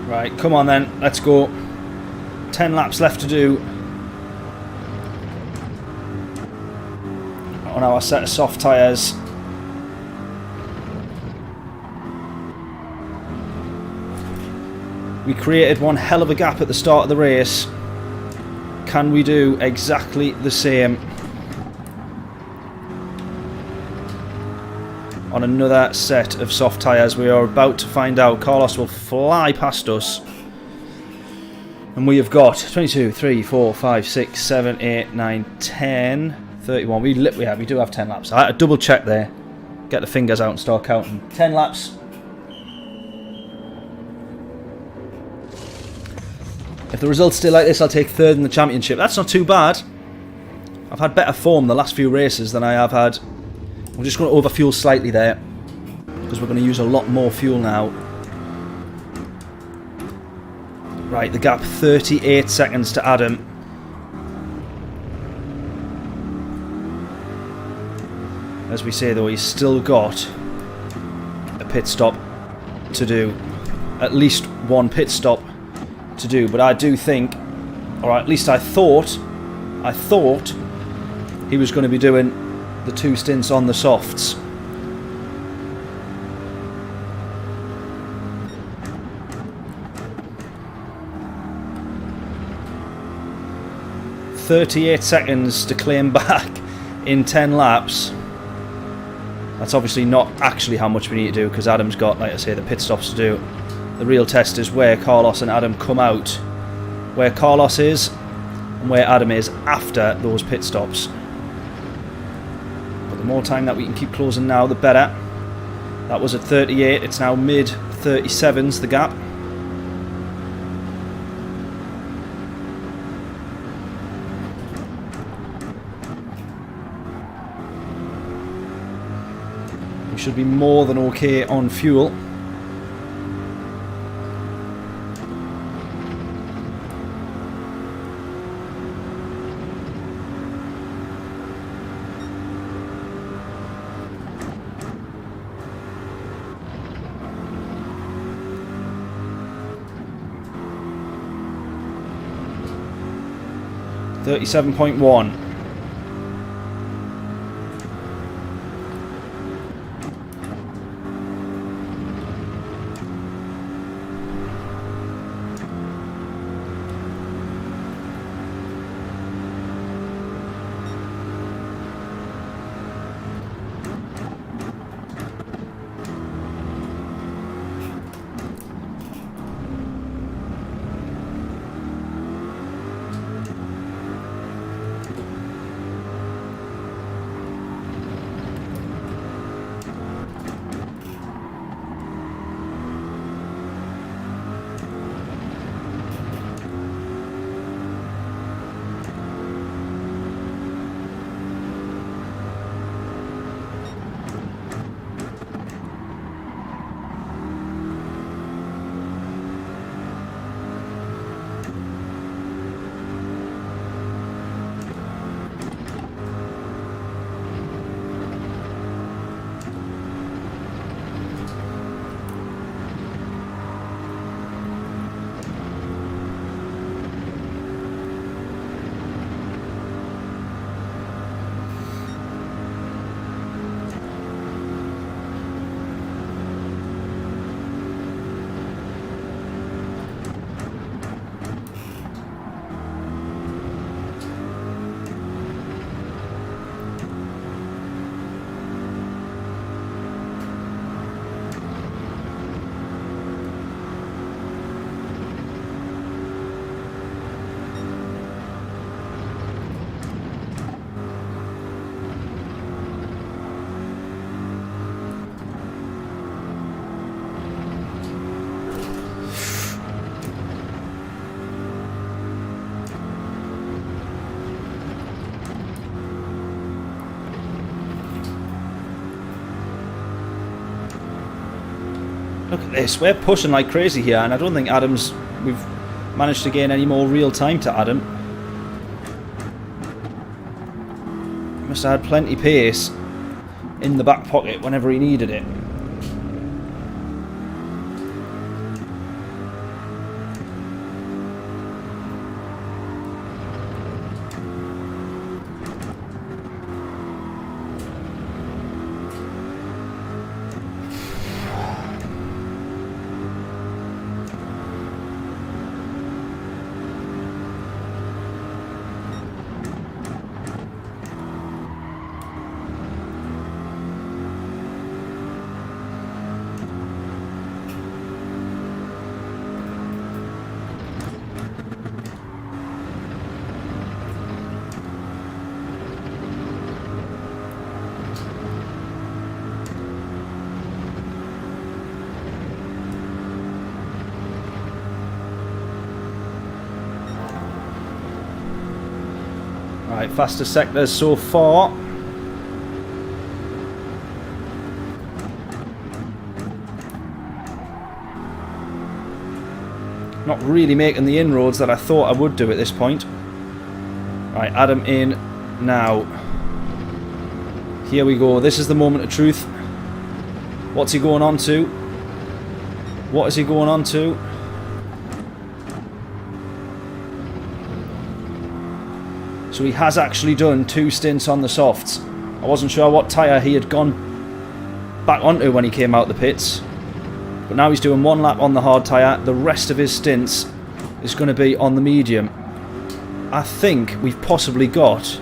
Right, come on then, let's go. 10 laps left to do on our set of soft tyres. We created one hell of a gap at the start of the race. Can we do exactly the same on another set of soft tyres? We are about to find out. Carlos will fly past us. And we have got 22, 3, 4, 5, 6, 7, 8, 9, 10, 31. We do have 10 laps. I had to double check there. Get the fingers out and start counting. 10 laps. If the results stay like this, I'll take third in the championship. That's not too bad. I've had better form the last few races than I have had. We're just going to overfuel slightly there, because we're going to use a lot more fuel now. Right, the gap 38 seconds to Adam. As we say though, he's still got a pit stop to do. At least one pit stop to do. But I do think, or at least I thought he was going to be doing the 2 stints on the softs. "38 seconds to claim back in 10 laps. That's obviously not actually how much we need to do, because Adam's got, like I say, the pit stops to do. The real test is where Carlos and Adam come out. Where Carlos is and where Adam is after those pit stops. But the more time that we can keep closing now, the better. That was at 38. It's now mid 37s, the gap. We should be more than okay on fuel. $37.1. Look at this, we're pushing like crazy here, and I don't think we've managed to gain any more real time to Adam. He must have had plenty pace in the back pocket whenever he needed it. Right, fastest sectors so far. Not really making the inroads that I thought I would do at this point. Right, Adam in now. Here we go. This is the moment of truth. What's he going on to? What is he going on to? So he has actually done 2 stints on the softs. I wasn't sure what tyre he had gone back onto when he came out the pits. But now he's doing 1 lap on the hard tyre. The rest of his stints is going to be on the medium. I think we've possibly got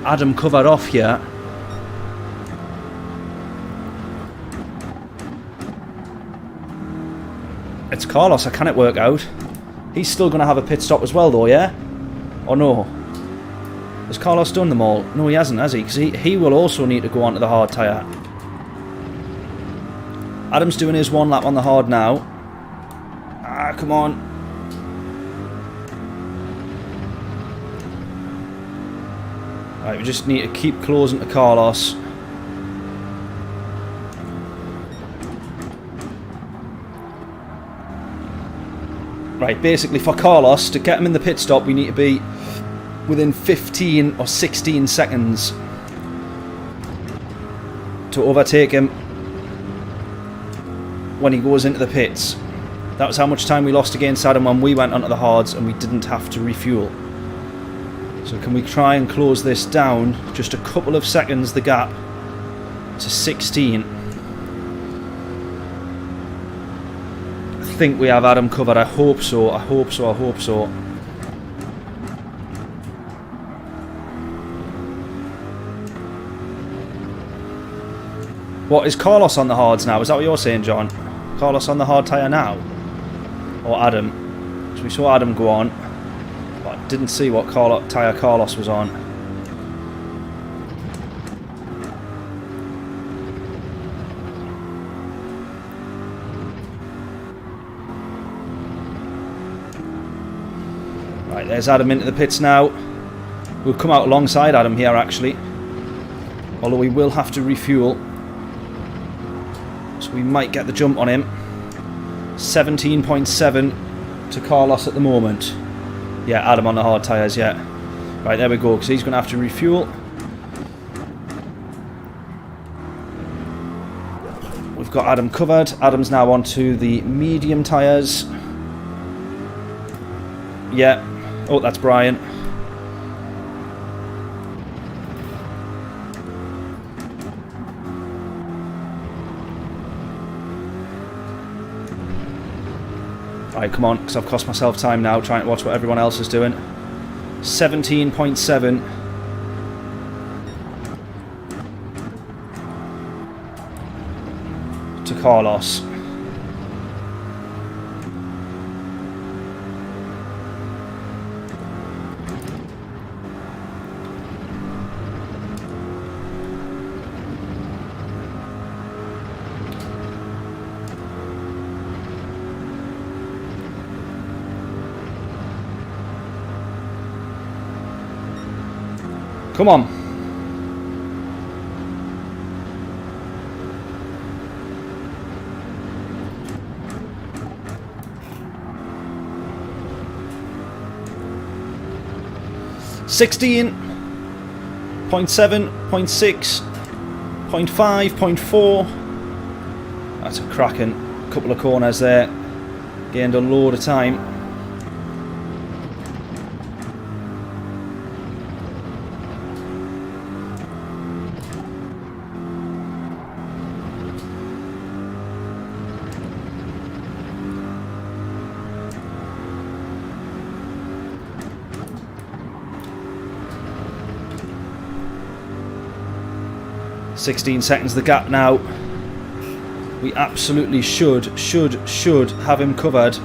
Adam covered off here. It's Carlos, I cannot work out. He's still going to have a pit stop as well though, yeah? Or no? Has Carlos done them all? No, he hasn't, has he? Because he will also need to go onto the hard tyre. Adam's doing his 1 lap on the hard now. Ah, come on. Right, we just need to keep closing to Carlos. Right, basically for Carlos, to get him in the pit stop, we need to be within 15 or 16 seconds to overtake him when he goes into the pits. That was how much time we lost against Adam when we went onto the hards and we didn't have to refuel. So can we try and close this down just a couple of seconds, the gap to 16. I think we have Adam covered. I hope so. I hope so. I hope so. What, is Carlos on the hards now? Is that what you're saying, John? Carlos on the hard tyre now? Or Adam? So we saw Adam go on, but I didn't see what tyre Carlos was on. Right, there's Adam into the pits now. We'll come out alongside Adam here actually, although we will have to refuel. So we might get the jump on him. 17.7 to Carlos at the moment. Yeah, Adam on the hard tyres, yeah. Right, there we go, because he's going to have to refuel. We've got Adam covered. Adam's now onto the medium tyres. Yeah. Oh, that's Brian. Right, come on, because I've cost myself time now trying to watch what everyone else is doing. 17.7. To Carlos. Come on. .16, .7, .6, .5, .4. That's a cracking couple of corners there. Gained a load of time. .16 seconds the gap now. We absolutely should have him covered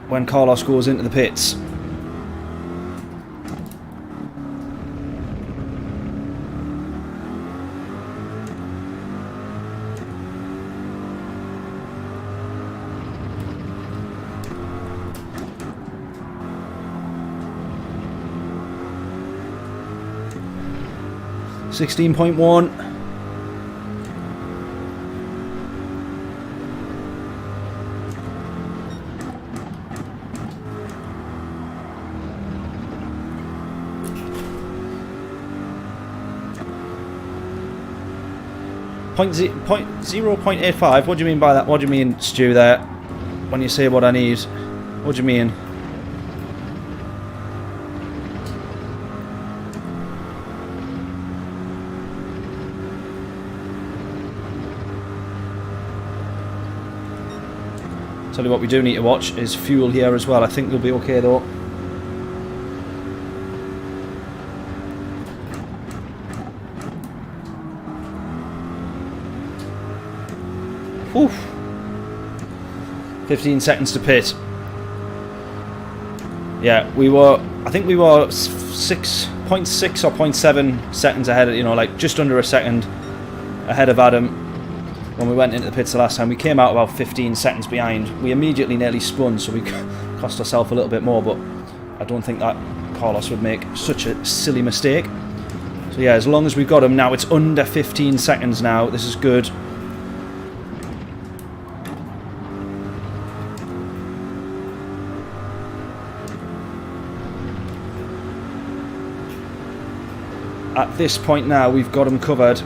when Carlos goes into the pits. 16.1. Point 0.85. What do you mean by that? What do you mean, Stu, there? When you say what I need, what do you mean? Tell you what we do need to watch is fuel here as well. I think we'll be okay though. Whew. 15 seconds to pit. Yeah, we were, I think we were 6.6 or 0.7 seconds ahead, you know, like just under a second ahead of Adam when we went into the pits the last time. We came out about 15 seconds behind. We immediately nearly spun, so we cost ourselves a little bit more, but I don't think that Carlos would make such a silly mistake. So yeah, as long as we've got him now, it's under 15 seconds now. This is good. At this point now, we've got him covered.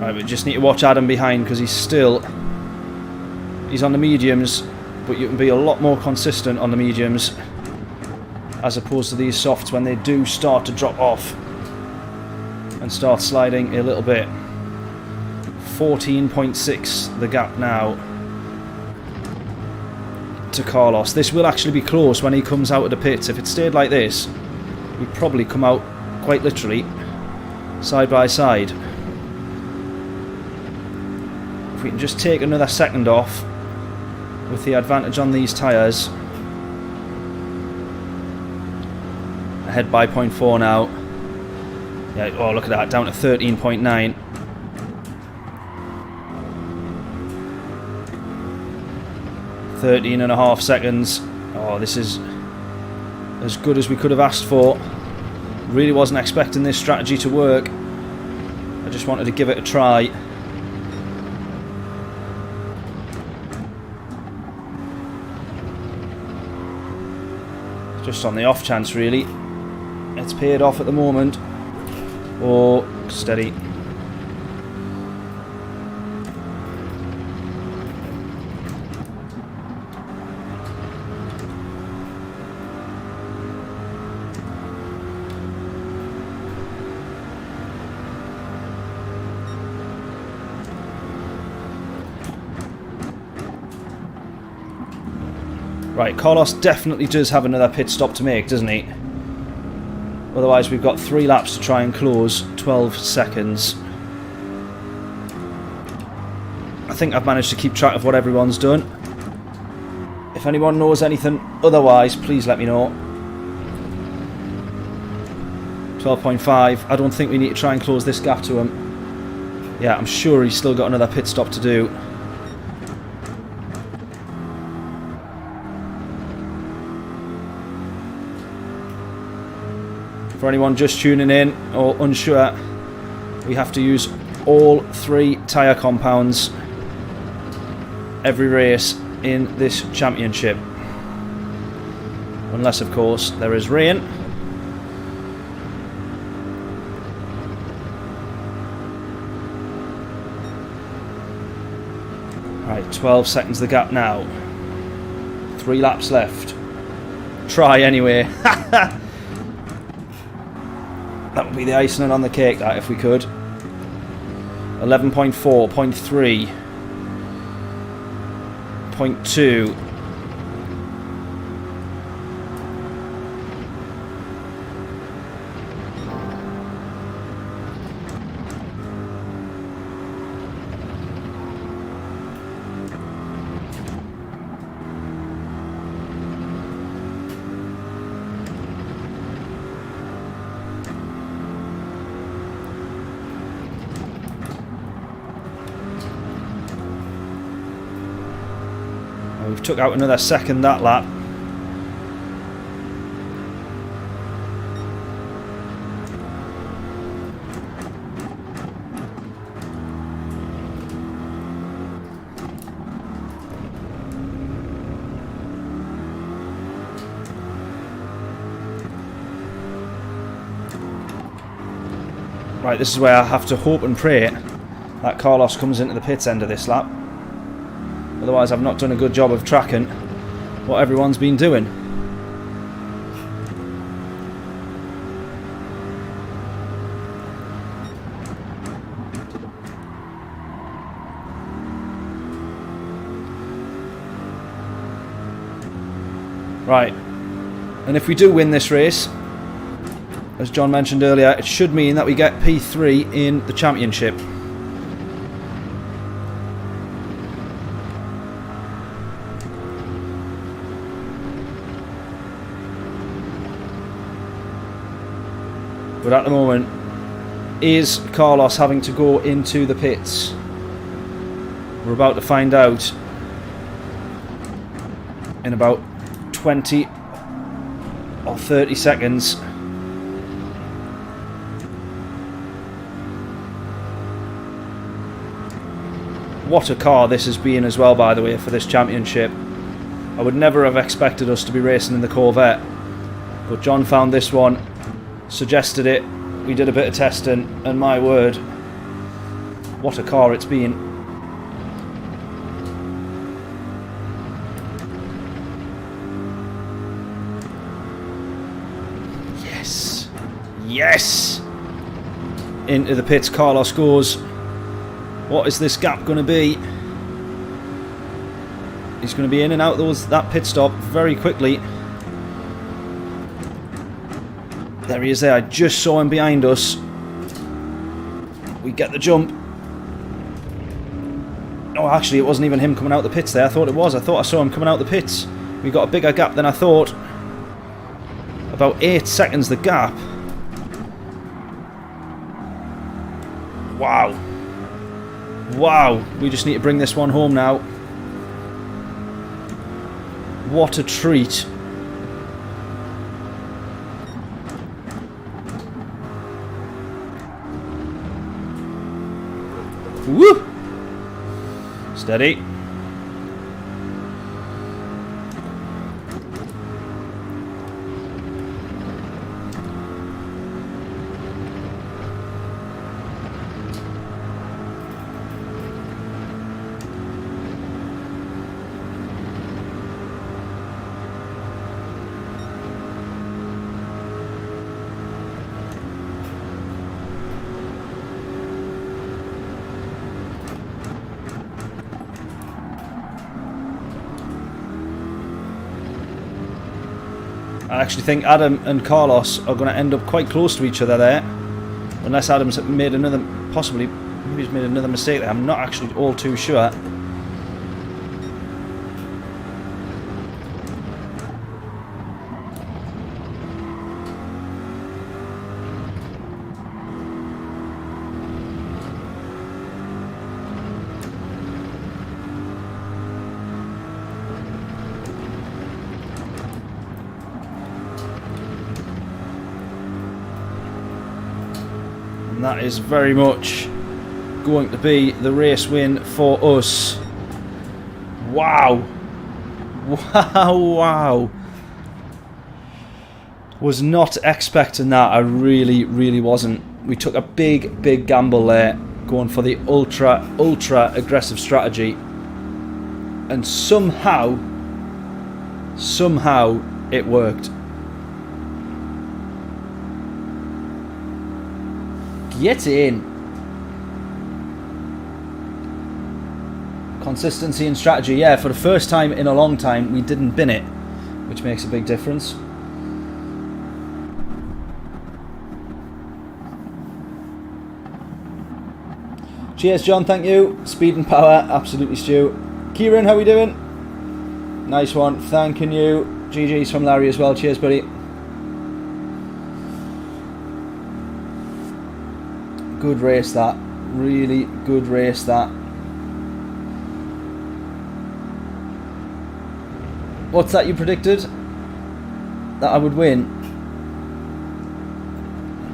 Right, we just need to watch Adam behind because he's on the mediums, but you can be a lot more consistent on the mediums as opposed to these softs when they do start to drop off and start sliding a little bit. 14.6 the gap now to Carlos. This will actually be close when he comes out of the pits. If it stayed like this, we'd probably come out quite literally side by side. If we can just take another second off with the advantage on these tyres. Ahead by 0.4 now. Yeah, oh look at that, down to 13.9. .5 seconds. Oh, this is as good as we could have asked for. Really wasn't expecting this strategy to work. I just wanted to give it a try. Just on the off chance, really. It's paid off at the moment. Oh, steady. Right, Carlos definitely does have another pit stop to make, doesn't he? Otherwise we've got 3 laps to try and close 12 seconds. I think I've managed to keep track of what everyone's done. If anyone knows anything otherwise, please let me know. 12.5. I don't think we need to try and close this gap to him. Yeah, I'm sure he's still got another pit stop to do. For anyone just tuning in or unsure, we have to use all 3 tyre compounds every race in this championship. Unless, of course, there is rain. Right, 12 seconds the gap now. 3 laps left. Try anyway. That would be the icing on the cake, that, if we could. 11.4, 0.3, 0.2. We've took out another second that lap. Right, this is where I have to hope and pray that Carlos comes into the pits end of this lap. Otherwise I've not done a good job of tracking what everyone's been doing. Right, and if we do win this race, as John mentioned earlier, it should mean that we get P3 in the championship. But at the moment, is Carlos having to go into the pits? We're about to find out in about 20 or 30 seconds. What a car this has been as well, by the way, for this championship. I would never have expected us to be racing in the Corvette, but John found this one, suggested it, we did a bit of testing, and my word, what a car it's been. Yes! Yes! Into the pits Carlos goes. What is this gap going to be? He's going to be in and out that pit stop very quickly. There he is there. I just saw him behind us. We get the jump. Oh, actually, it wasn't even him coming out the pits there. I thought it was. I thought I saw him coming out the pits. We got a bigger gap than I thought. About 8 seconds the gap. Wow. Wow, we just need to bring this one home now. What a treat. Woo! Steady. I actually think Adam and Carlos are going to end up quite close to each other there, unless Adam's made another, possibly, maybe he's made another mistake there. I'm not actually all too sure. That is very much going to be the race win for us. Wow. Wow, wow. Was not expecting that. I really, really wasn't. We took a big, big gamble there, going for the ultra, ultra aggressive strategy. And somehow it worked. Get in. Consistency and strategy. Yeah, for the first time in a long time, we didn't bin it, which makes a big difference. Cheers, John. Thank you. Speed and power. Absolutely, Stu. Kieran, how we doing? Nice one. Thanking you. GG's from Larry as well. Cheers, buddy. Good race that. Really good race that. what's that you predicted? That I would win?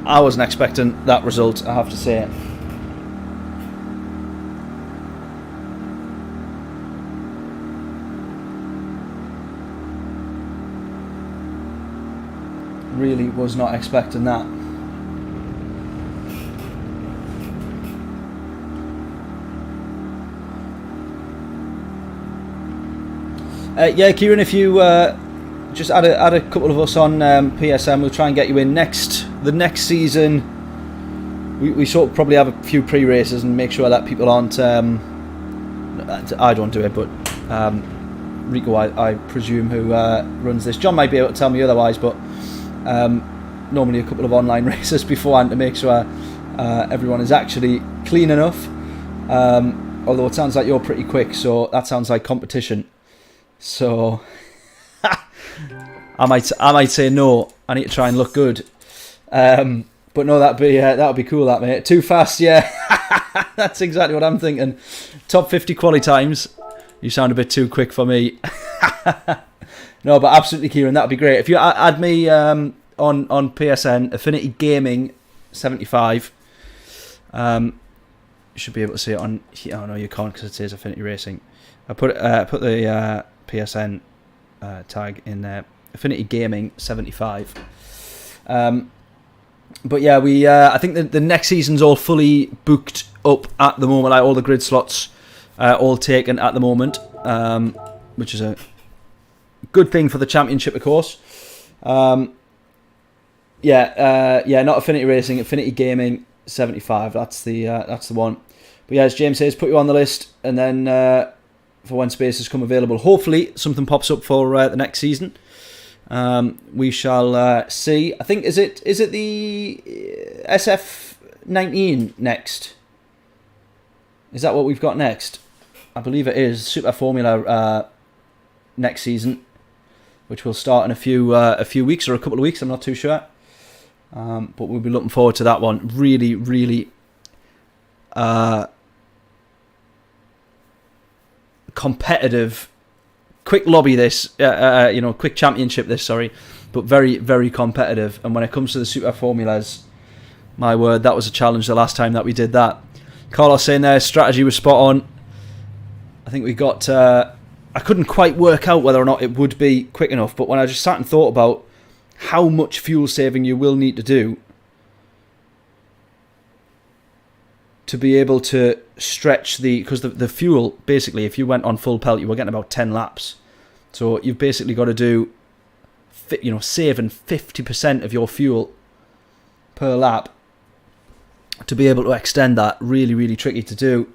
I wasn't expecting that result, I have to say. Really was not expecting that. Yeah, Kieran, if you just add a couple of us on PSM, we'll try and get you in the next season. We sort of probably have a few pre-races and make sure that people aren't. I don't do it, but Rico, I presume, who runs this. John might be able to tell me otherwise, but normally a couple of online races beforehand to make sure everyone is actually clean enough. Although it sounds like you're pretty quick, so that sounds like competition. So I might say no. I need to try and look good. But no, that'd be cool, that, mate. Too fast, yeah. That's exactly what I'm thinking. Top 50 quali times. You sound a bit too quick for me. No, but absolutely, Kieran, that'd be great. If you add me on PSN, Affinity Gaming 75. You should be able to see it on. Oh no, you can't because it says Affinity Racing. I put the PSN tag in there. Affinity Gaming 75. But yeah, I think the next season's all fully booked up at the moment. Like all the grid slots, all taken at the moment, which is a good thing for the championship, of course. Yeah, not Affinity Racing, Affinity Gaming 75. That's the one. But yeah, as James says, put you on the list, and then for when spaces come available, hopefully something pops up for the next season. We shall see. I think is it the SF19 next? Is that what we've got next? I believe it is Super Formula next season, which will start in a few weeks or a couple of weeks. I'm not too sure, but we'll be looking forward to that one. Really, really competitive. Quick lobby this, quick championship this, sorry, but very, very competitive. And when it comes to the Super Formulas, my word, that was a challenge the last time that we did that. Carlos saying there, strategy was spot on. I think we got, I couldn't quite work out whether or not it would be quick enough, but when I just sat and thought about how much fuel saving you will need to do to be able to stretch because the fuel, basically, if you went on full pelt, you were getting about 10 laps. So you've basically got to do, saving 50% of your fuel per lap to be able to extend that. Really, really tricky to do.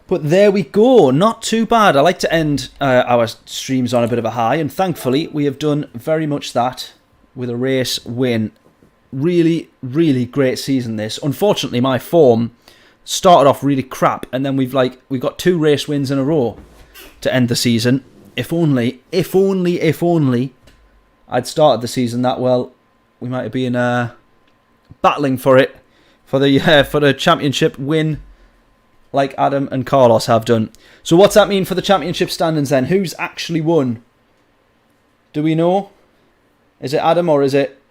But there we go. Not too bad. I like to end our streams on a bit of a high, and thankfully we have done very much that with a race win. Really, really great season this. Unfortunately, my form started off really crap, and then we've got 2 race wins in a row to end the season. If only I'd started the season that well, we might have been battling for it for the championship win, like Adam and Carlos have done. So what's that mean for the championship standings then? Who's actually won? Do we know? Is it Adam or is it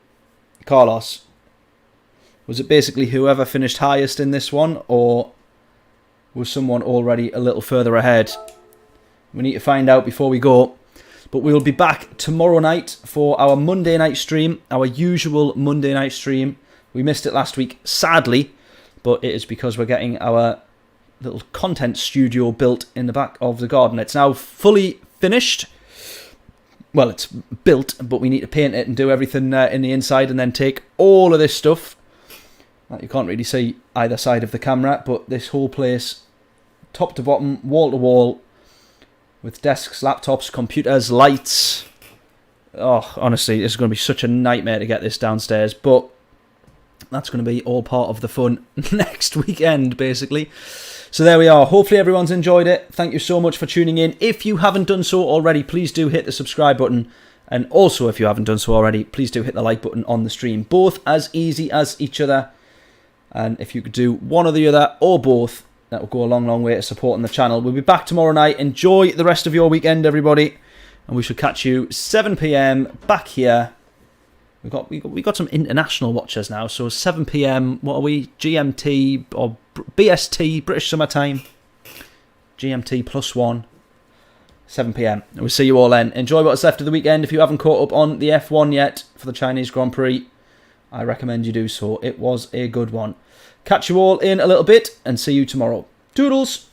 Carlos? Was it basically whoever finished highest in this one, or was someone already a little further ahead? We need to find out before we go. But we'll be back tomorrow night for our Monday night stream, our usual Monday night stream. We missed it last week, sadly, but it is because we're getting our little content studio built in the back of the garden. It's now fully finished. Well, it's built, but we need to paint it and do everything in the inside, and then take all of this stuff that you can't really see either side of the camera, but this whole place, top to bottom, wall to wall, with desks, laptops, computers, lights. Oh, honestly, this is going to be such a nightmare to get this downstairs, but that's going to be all part of the fun next weekend, basically. So there we are. Hopefully everyone's enjoyed it. Thank you so much for tuning in. If you haven't done so already, please do hit the subscribe button. And also, if you haven't done so already, please do hit the like button on the stream. Both as easy as each other. And if you could do one or the other, or both, that will go a long, long way to supporting the channel. We'll be back tomorrow night. Enjoy the rest of your weekend, everybody. And we shall catch you 7 p.m. back here. We got some international watchers now. So 7 p.m. What are we? GMT or BST, British Summer Time. GMT +1. 7 p.m. And we'll see you all then. Enjoy what's left of the weekend. If you haven't caught up on the F1 yet for the Chinese Grand Prix, I recommend you do so. It was a good one. Catch you all in a little bit and see you tomorrow. Toodles!